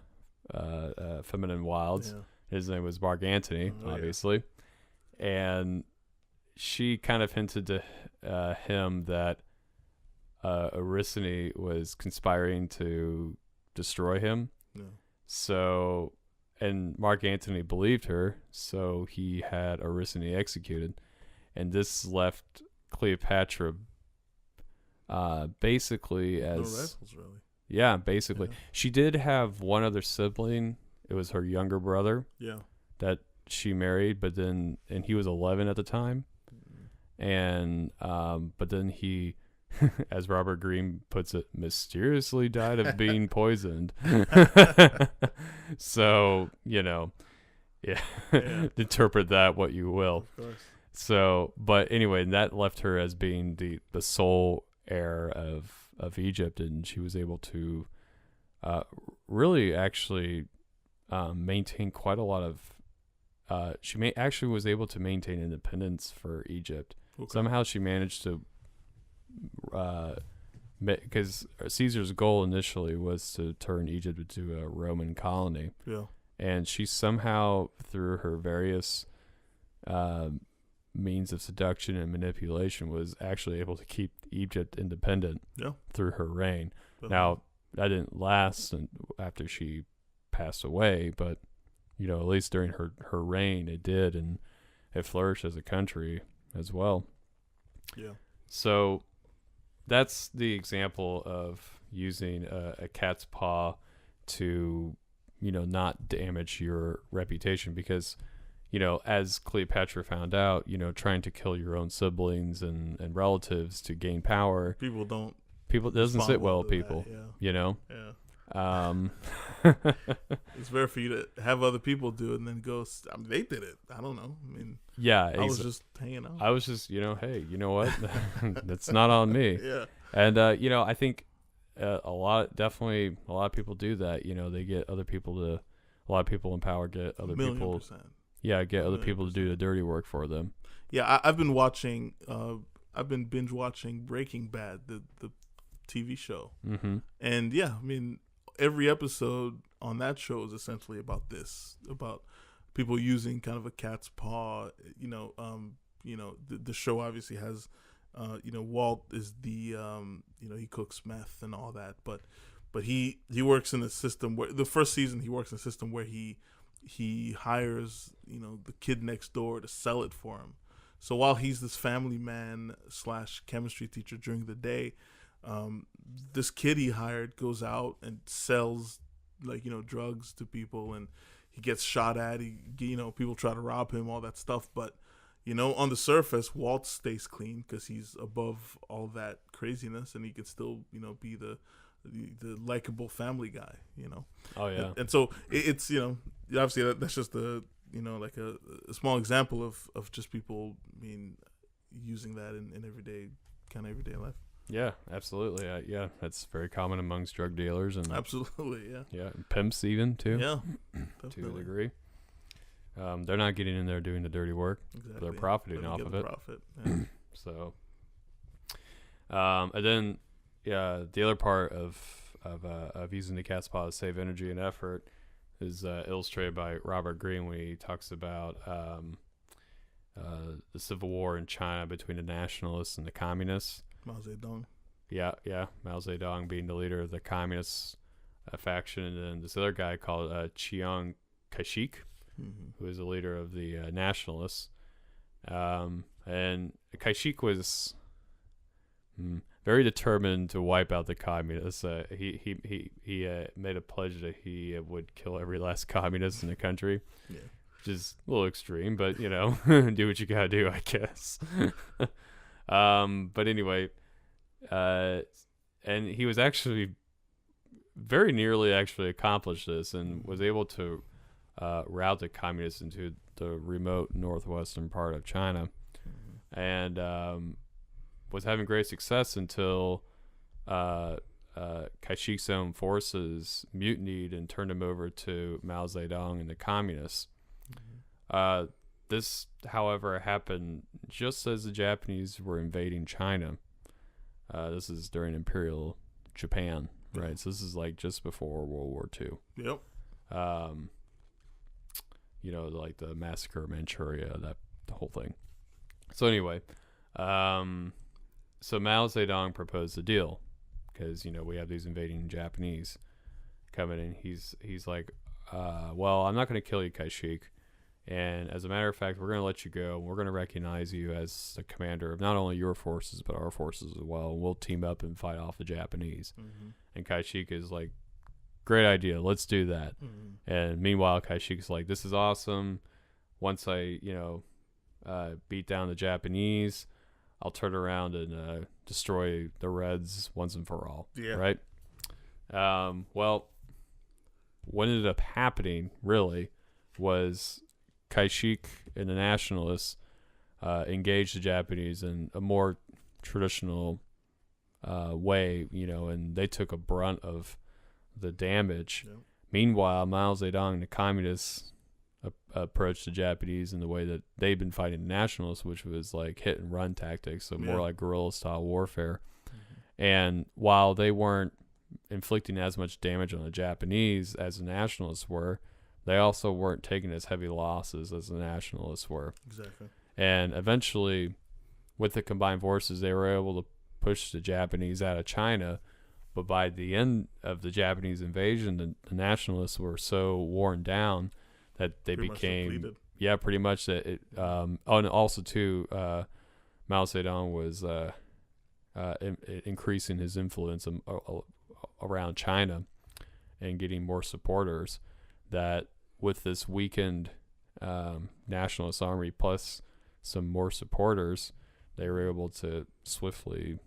feminine wilds. Yeah. His name was Mark Antony, obviously. And she kind of hinted to him that Aristone was conspiring to destroy him. Yeah. So, and Mark Antony believed her, so he had Aristone executed. And this left Cleopatra basically as... No rivals, really. Yeah, basically. Yeah. She did have one other sibling. It was her younger brother. Yeah. That she married, and he was 11 at the time. And but then he, as Robert Greene puts it, mysteriously died of being poisoned. So, interpret that what you will. Of course. So, but anyway, that left her as being the sole heir of Egypt, and she was able to really actually maintain quite a lot of actually was able to maintain independence for Egypt. Okay. Somehow she managed to because Caesar's goal initially was to turn Egypt into a Roman colony. Yeah. And she somehow, through her various means of seduction and manipulation, was actually able to keep Egypt independent through her reign. Now, that didn't last after she passed away, but, at least during her reign, it did, and it flourished as a country as well. Yeah. So that's the example of using a cat's paw to, not damage your reputation, because, as Cleopatra found out, trying to kill your own siblings and relatives to gain power. It doesn't sit well with people, Yeah. It's rare for you to have other people do it and then go, they did it. I don't know. I was just hanging out. I was just, hey, you know what? That's not on me. Yeah. And, I think a lot of people do that. They get other people to, a lot of people in power get other people. 1,000,000%. Yeah, get other people to do the dirty work for them. Yeah, I've been watching, I've been binge watching Breaking Bad, the TV show. Mm-hmm. And yeah, every episode on that show is essentially about this, about people using kind of a cat's paw. The show obviously has, Walt is the, he cooks meth and all that, but he works in a system where the first season he works in a system where he he hires, the kid next door to sell it for him. So while he's this family man / chemistry teacher during the day, this kid he hired goes out and sells drugs to people, and he gets shot at. People try to rob him, all that stuff. But on the surface, Walt stays clean because he's above all that craziness, and he can still be the likable family guy. Oh yeah. And so it's obviously that's just a small example of just people using that in everyday life. Yeah, absolutely. Yeah, that's very common amongst drug dealers and Absolutely, yeah. yeah, and pimps even too. Yeah, to a definitely. degree. They're not getting in there doing the dirty work. Exactly. They're profiting Let me off get of the it. Profit. Yeah. So, and then the other part of using the cat's paw to save energy and effort is illustrated by Robert Greene when he talks about the civil war in China between the nationalists and the communists. Mao Zedong. Yeah. Mao Zedong being the leader of the communist faction, and then this other guy called Chiang Kai-shek, who is the leader of the nationalists. And Kai-shek was very determined to wipe out the communists. He made a pledge that he would kill every last communist in the country. Yeah. Which is a little extreme, but do what you gotta do, I guess. But anyway, and he was actually very nearly accomplished this and was able to route the communists into the remote northwestern part of China, and was having great success until Kai-shek's own forces mutinied and turned him over to Mao Zedong and the communists. This, however, happened just as the Japanese were invading China. This is during Imperial Japan, right? So this is like just before World War II. Yep. Like the massacre of Manchuria, the whole thing. So anyway, so Mao Zedong proposed a deal because we have these invading Japanese coming in. He's like, well, I'm not going to kill you, Kai-shek. And as a matter of fact, we're going to let you go. We're going to recognize you as the commander of not only your forces, but our forces as well. And we'll team up and fight off the Japanese. And Kai-shek is like, great idea. Let's do that. And meanwhile, Kai-shek's like, this is awesome. Once I, beat down the Japanese, I'll turn around and destroy the Reds once and for all. Yeah. Right? Well, what ended up happening, really, was Kai-shek and the nationalists engaged the Japanese in a more traditional way, and they took a brunt of the damage. Yep. Meanwhile, Mao Zedong and the communists approached the Japanese in the way that they'd been fighting the nationalists, which was like hit and run tactics, so more like guerrilla style warfare. And while they weren't inflicting as much damage on the Japanese as the nationalists were, they also weren't taking as heavy losses as the nationalists were. Exactly. And eventually, with the combined forces, they were able to push the Japanese out of China. But by the end of the Japanese invasion, the nationalists were so worn down that they became, pretty much that it. And also too, Mao Zedong was increasing his influence around China and getting more supporters. That with this weakened nationalist army plus some more supporters, they were able to swiftly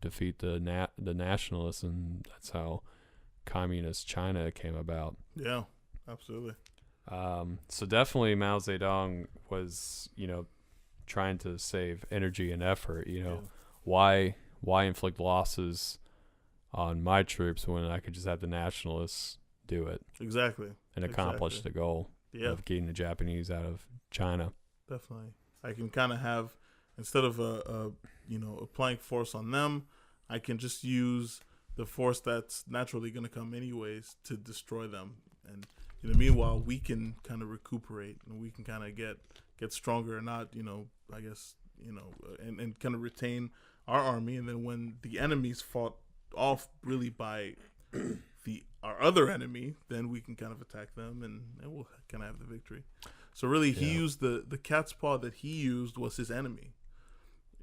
defeat the nationalists, and that's how communist China came about. Yeah, absolutely. So definitely Mao Zedong was, trying to save energy and effort. Why inflict losses on my troops when I could just have the nationalists do it? Exactly. And accomplish the goal of getting the Japanese out of China. Definitely. I can kind of have, instead of applying force on them, I can just use the force that's naturally going to come anyways to destroy them. And meanwhile, we can kind of recuperate and we can kind of get stronger and not, I guess, and kind of retain our army. And then when the enemies fought off really by our other enemy, then we can kind of attack them and we'll kind of have the victory. So really, he used the cat's paw that he used was his enemy,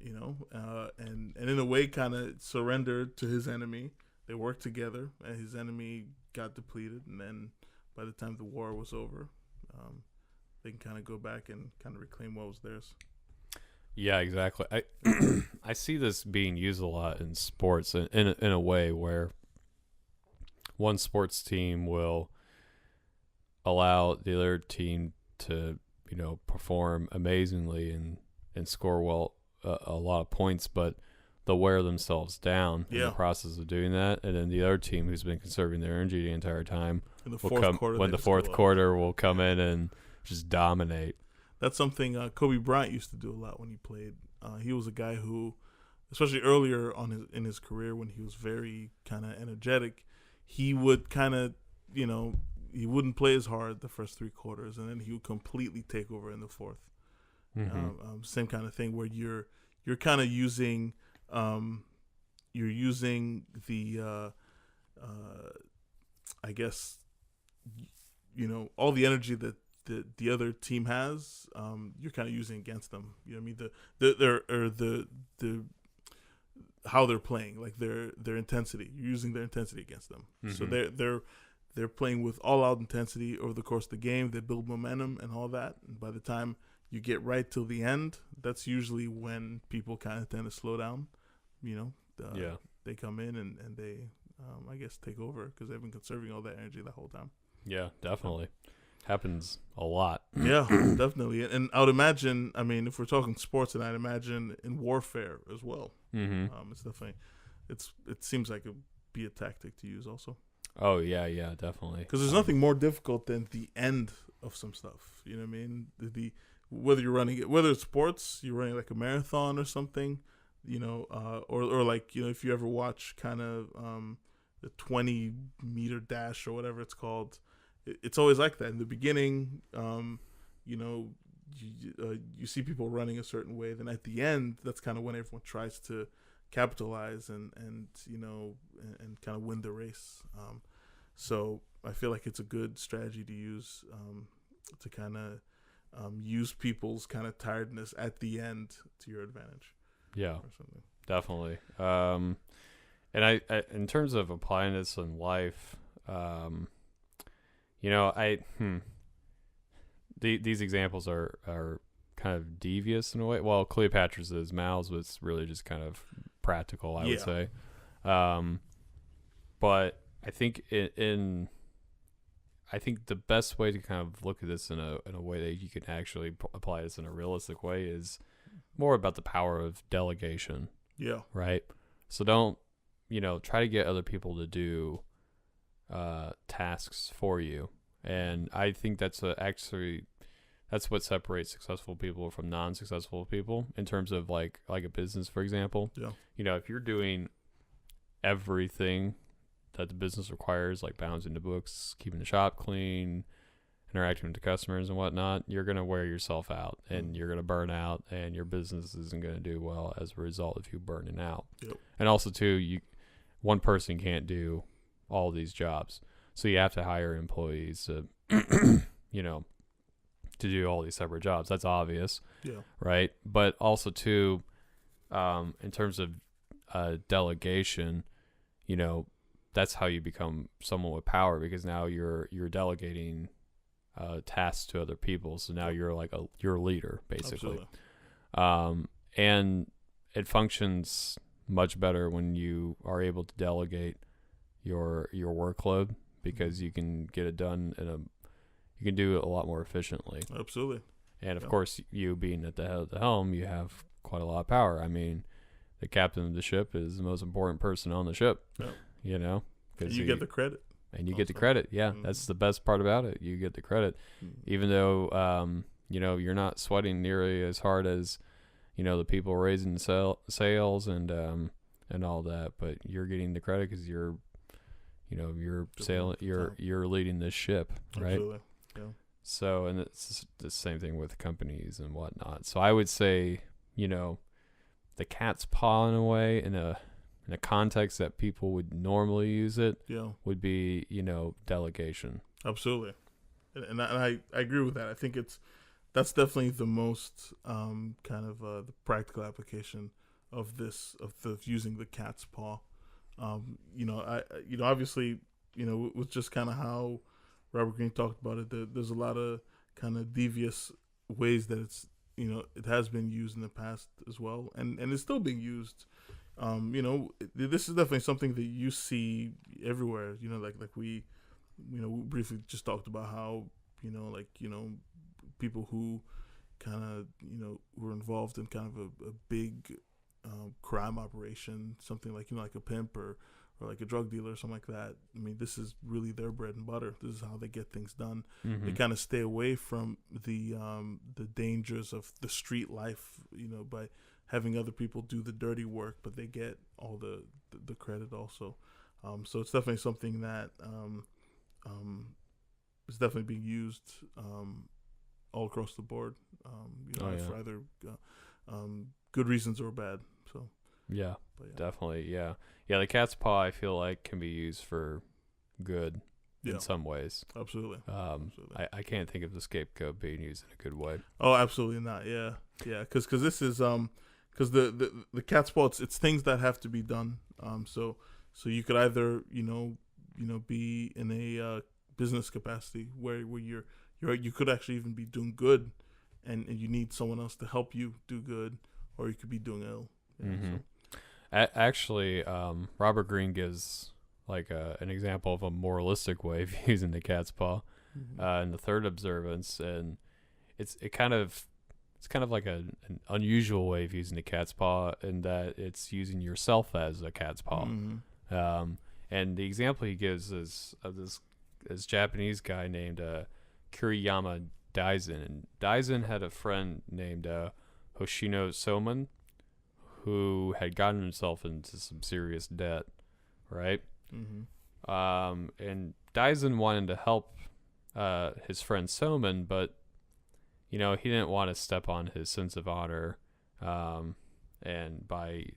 and in a way kind of surrendered to his enemy. They worked together, and his enemy got depleted, and then by the time the war was over, they can kind of go back and kind of reclaim what was theirs. Yeah, exactly. I see this being used a lot in sports in a way where one sports team will allow the other team to, perform amazingly and score a lot of points, but they'll wear themselves down in the process of doing that. And then the other team, who's been conserving their energy the entire time, in the fourth quarter will come in and just dominate. That's something Kobe Bryant used to do a lot when he played. He was a guy who, especially earlier in his career, when he was very kind of energetic, he would kind of, he wouldn't play as hard the first 3 quarters, and then he would completely take over in the fourth. Mm-hmm. Same kind of thing where you're kind of using the I guess all the energy that the other team has, you're kind of using against them. You know what I mean? The how they're playing, like their intensity. You're using their intensity against them. Mm-hmm. So they're playing with all out intensity over the course of the game. They build momentum and all that. And by the time you get right till the end, that's usually when people kind of tend to slow down. They come in and they, I guess, take over because they've been conserving all that energy the whole time. Yeah, definitely. Happens a lot. Yeah, definitely. And I would imagine, if we're talking sports, and I'd imagine in warfare as well. Mm-hmm. It's definitely, it seems like it would be a tactic to use also. Oh, yeah, definitely. Because there's nothing more difficult than the end of some stuff. You know what I mean? Whether it's sports, you're running like a marathon or something, or like, if you ever watch kind of the 20-meter dash or whatever it's called, it's always like that. In the beginning, you see people running a certain way. Then at the end, that's kind of when everyone tries to capitalize and kind of win the race. So I feel like it's a good strategy to use to kind of use people's kind of tiredness at the end to your advantage. Yeah, definitely. And I in terms of applying this in life, these examples are kind of devious in a way. Well, Cleopatra's is. Mal's was really just kind of practical, I would say. But I think I think the best way to kind of look at this in a way that you can actually apply this in a realistic way is more about the power of delegation. Yeah. Right. So don't, try to get other people to do tasks for you. And I think that's what separates successful people from non-successful people in terms of like a business, for example. Yeah. If you're doing everything that the business requires, like balancing the books, keeping the shop clean, interacting with the customers and whatnot, you're going to wear yourself out and you're going to burn out, and your business isn't going to do well as a result of you burning out. Yep. And also too, one person can't do all these jobs. So you have to hire employees to, to do all these separate jobs. That's obvious. Yeah. Right. But also too, in terms of delegation, that's how you become someone with power, because now you're delegating tasks to other people. So now you're you're a leader, basically. Absolutely. And it functions much better when you are able to delegate your workload, because you can get it done you can do it a lot more efficiently. Absolutely. And of course, you being at the head of the helm, you have quite a lot of power. I mean, the captain of the ship is the most important person on the ship. Yep. Because you get the credit. And you get the credit. Yeah, that's the best part about it. You get the credit, even though you're not sweating nearly as hard as the people raising sales and all that, but you're getting the credit because you're you're leading this ship, right? Absolutely. Yeah. So, and it's the same thing with companies and whatnot. So I would say, the cat's paw in a way, in in a context that people would normally use it Yeah, would be, delegation. absolutely. And I agree with that. I think that's definitely the most kind of the practical application of using the cat's paw. Obviously, with just kind of how Robert Greene talked about it, there's a lot of kind of devious ways that it has been used in the past as well, and it's still being used. This is definitely something that you see everywhere. Like we briefly just talked about how people who kind of were involved in kind of a big crime operation, something like like a pimp or like a drug dealer or something like that. I mean, this is really their bread and butter. This is how they get things done. Mm-hmm. They kind of stay away from the dangers of the street life, by having other people do the dirty work, but they get all the credit also. So it's definitely something that is definitely being used all across the board. For either good reasons or bad. So Yeah, but yeah. definitely. Yeah. The cat's paw, I feel like, can be used for good Yeah. in some ways. Absolutely. Absolutely. I can't think of the scapegoat being used in a good way. Oh, absolutely not. Yeah, because this is because the cat's paw, it's things that have to be done. So you could either be in a business capacity where you could actually even be doing good, and you need someone else to help you do good, or you could be doing ill. Yeah, Mm-hmm. so. Actually, Robert Greene gives like an example of a moralistic way of using the cat's paw in the third observance, and it's kind of like an unusual way of using the cat's paw in that it's using yourself as a cat's paw. Mm-hmm. And the example he gives is of this Japanese guy named Kuriyama Daisen. And Daisen had a friend named Hoshino Soman, who had gotten himself into some serious debt, right? Mm-hmm. And Daisen wanted to help his friend Soman, but he didn't want to step on his sense of honor, and by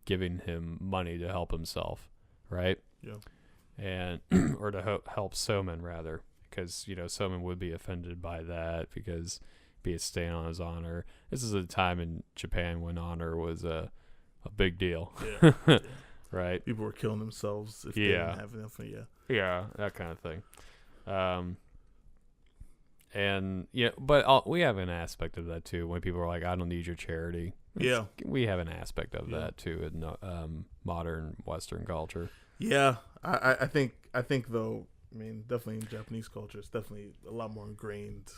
giving him money to help himself, right? Yeah. And or to help Soman rather, because Soman would be offended by that because be a stain on his honor. This is a time in Japan when honor was a big deal. Yeah. Right. People were killing themselves if they didn't have enough. Yeah, that kind of thing. And but we have an aspect of that too. When people are like, "I don't need your charity." Yeah. We have an aspect of that too in modern Western culture. Yeah, I think though. I mean, definitely in Japanese culture, it's definitely a lot more ingrained.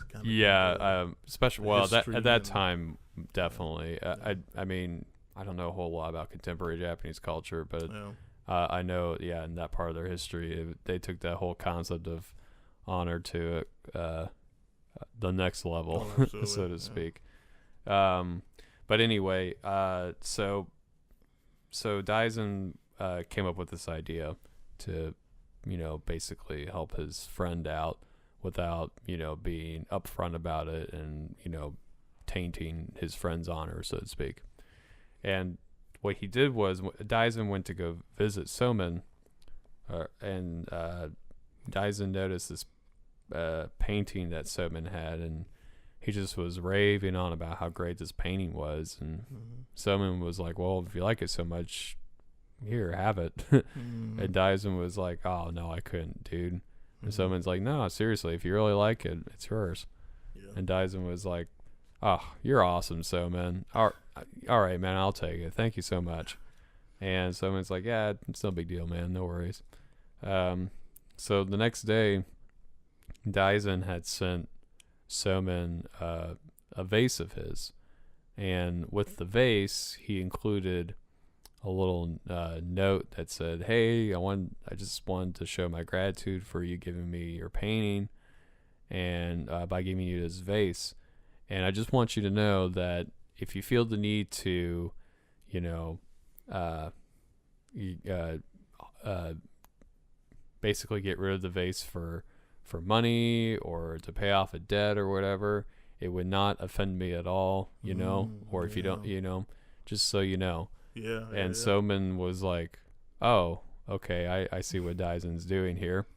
Especially at that time, definitely. I mean, I don't know a whole lot about contemporary Japanese culture, but I know, in that part of their history, they took that whole concept of honor to the next level, so to speak. But anyway, so Daisen came up with this idea to basically help his friend out without being upfront about it and tainting his friend's honor, so to speak. And what he did was Daisen went to go visit Soman, and Daisen noticed this painting that Soman had, and he just was raving on about how great this painting was. And Soman was like, "Well, if you like it so much, here, have it." And Daisen was like, "Oh no, I couldn't, dude." And Soman's like, "No, seriously, if you really like it, it's yours." And Daisen was like, "Oh, you're awesome, Soman. All right, man, I'll take it. Thank you so much." And Soman's like, "Yeah, it's no big deal, man. No worries." So the next day, Daisen had sent Soman a vase of his, and with the vase, he included a little note that said, "Hey, I just wanted to show my gratitude for you giving me your painting, and by giving you this vase, and I just want you to know that if you feel the need to, basically get rid of the vase for money or to pay off a debt or whatever, it would not offend me at all, or if you don't, just so you know." Yeah. And Soman was like, "Oh, okay, I see what Daisen's doing here."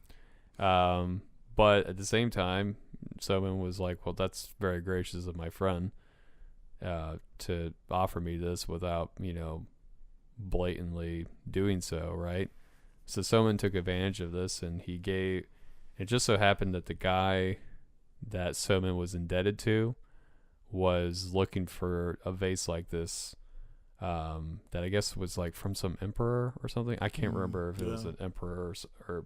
But at the same time, Soman was like, "Well, that's very gracious of my friend to offer me this without, blatantly doing so, right?" So Soman took advantage of this, and he gave. It just so happened that the guy that Soman was indebted to was looking for a vase like this. That I guess was like from some emperor or something. I can't remember if it was an emperor or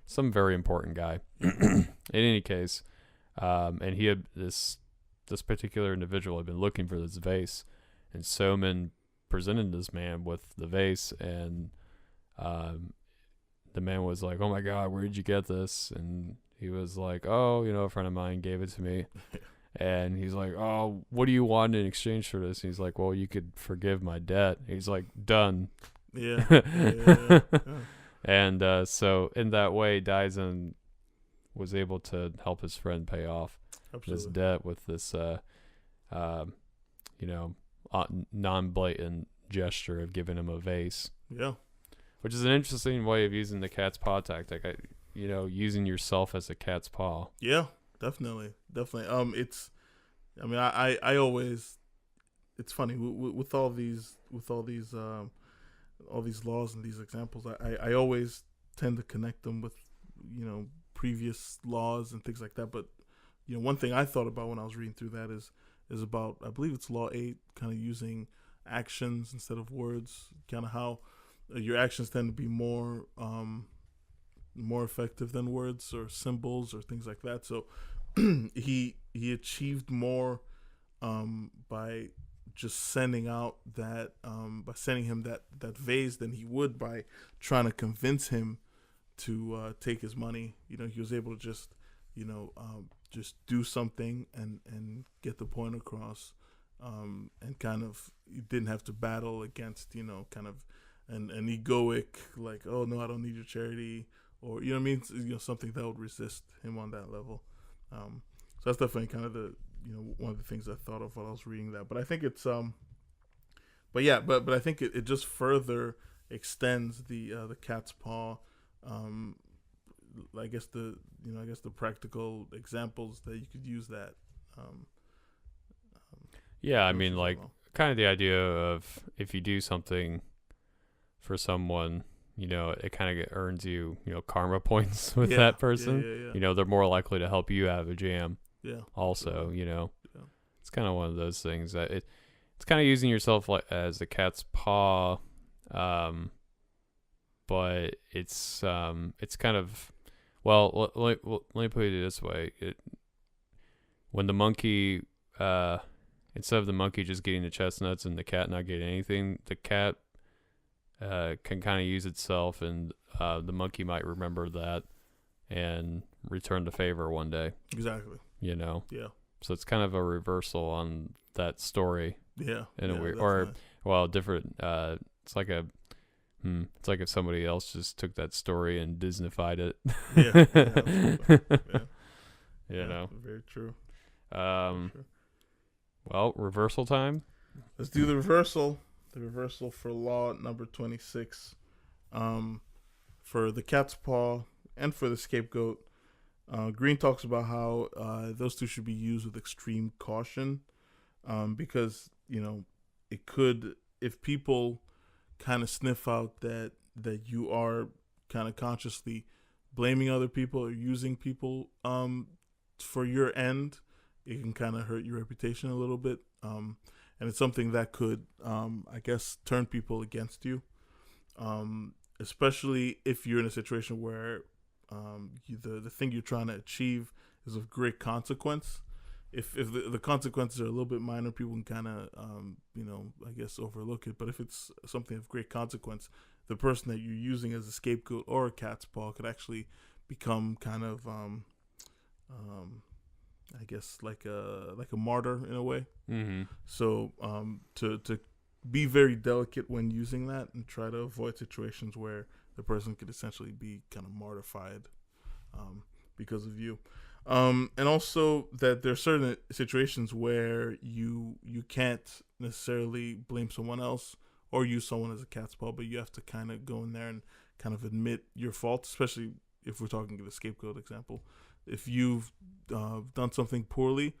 some very important guy. In any case, and he had this particular individual had been looking for this vase, and Soman presented this man with the vase, and the man was like, "Oh my God, where did you get this?" And he was like, "Oh, a friend of mine gave it to me." And he's like, "Oh, what do you want in exchange for this?" And he's like, "Well, you could forgive my debt." He's like, "Done." Yeah. And so in that way, Daisen was able to help his friend pay off this debt with this, non-blatant gesture of giving him a vase. Yeah. Which is an interesting way of using the cat's paw tactic. Using yourself as a cat's paw. Yeah. Definitely. I always, it's funny with all these laws and these examples, I always tend to connect them with, previous laws and things like that. But, one thing I thought about when I was reading through that is about, I believe it's Law 8, kind of using actions instead of words, kind of how your actions tend to be more effective than words or symbols or things like that. So he achieved more by just sending out that by sending him that vase than he would by trying to convince him to take his money. He was able to just do something and get the point across, and kind of you didn't have to battle against kind of an egoic, like, "Oh no, I don't need your charity," or something that would resist him on that level. So that's definitely kind of the one of the things I thought of while I was reading that. But I think it's but I think it just further extends the cat's paw. I guess the practical examples that you could use that. Yeah, I mean, like, kind of the idea of if you do something for someone, it kind of earns you, karma points with that person. Yeah. They're more likely to help you out of a jam. Yeah. Also, it's kind of one of those things that it's kind of using yourself like as a cat's paw, but it's kind of, well, let me put it this way: when the monkey, instead of the monkey just getting the chestnuts and the cat not getting anything, the cat can kind of use itself, and the monkey might remember that and return the favor one day. Exactly. Yeah. So it's kind of a reversal on that story. Yeah. In a weird, or nice. Well, different. It's like it's like if somebody else just took that story and Disneyfied it. Yeah. Very true. Well, reversal time. Let's do the reversal. The reversal for law number 26. For the cat's paw and for the scapegoat. Green talks about how those two should be used with extreme caution, because it could, if people kind of sniff out that you are kind of consciously blaming other people or using people for your end, it can kind of hurt your reputation a little bit, and it's something that could I guess turn people against you, especially if you're in a situation where the thing you're trying to achieve is of great consequence. If the consequences are a little bit minor, people can kind of I guess overlook it. But if it's something of great consequence, the person that you're using as a scapegoat or a cat's paw could actually become kind of I guess like a martyr in a way. Mm-hmm. So to be very delicate when using that and try to avoid situations where the person could essentially be kind of mortified because of you. And also that there are certain situations where you can't necessarily blame someone else or use someone as a cat's paw, but you have to kind of go in there and kind of admit your fault, especially if we're talking the scapegoat example. If you've done something poorly,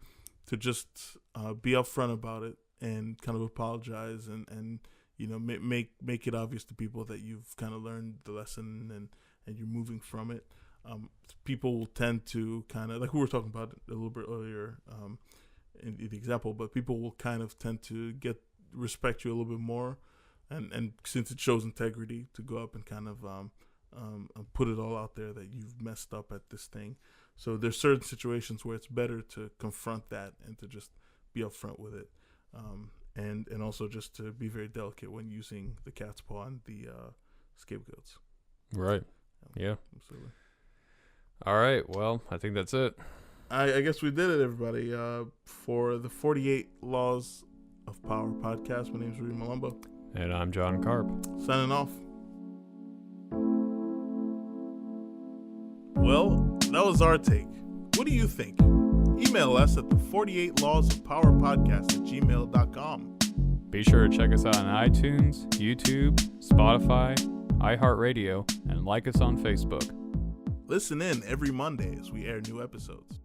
to just be upfront about it and kind of apologize and make it obvious to people that you've kind of learned the lesson and you're moving from it. People will tend to kind of, like we were talking about a little bit earlier in the example, but people will kind of tend to respect you a little bit more, and since it shows integrity to go up and kind of put it all out there that you've messed up at this thing. So there's certain situations where it's better to confront that and to just be upfront with it, and also just to be very delicate when using the cat's paw and the scapegoats. Right. Yeah. Absolutely. All right. Well, I think that's it. I guess we did it, everybody. For the 48 Laws of Power podcast, my name is Rudy Malumbo. And I'm John Karp. Signing off. Well, that was our take. What do you think? Email us at the 48 Laws of Power podcast at gmail.com. Be sure to check us out on iTunes, YouTube, Spotify, iHeartRadio, and like us on Facebook. Listen in every Monday as we air new episodes.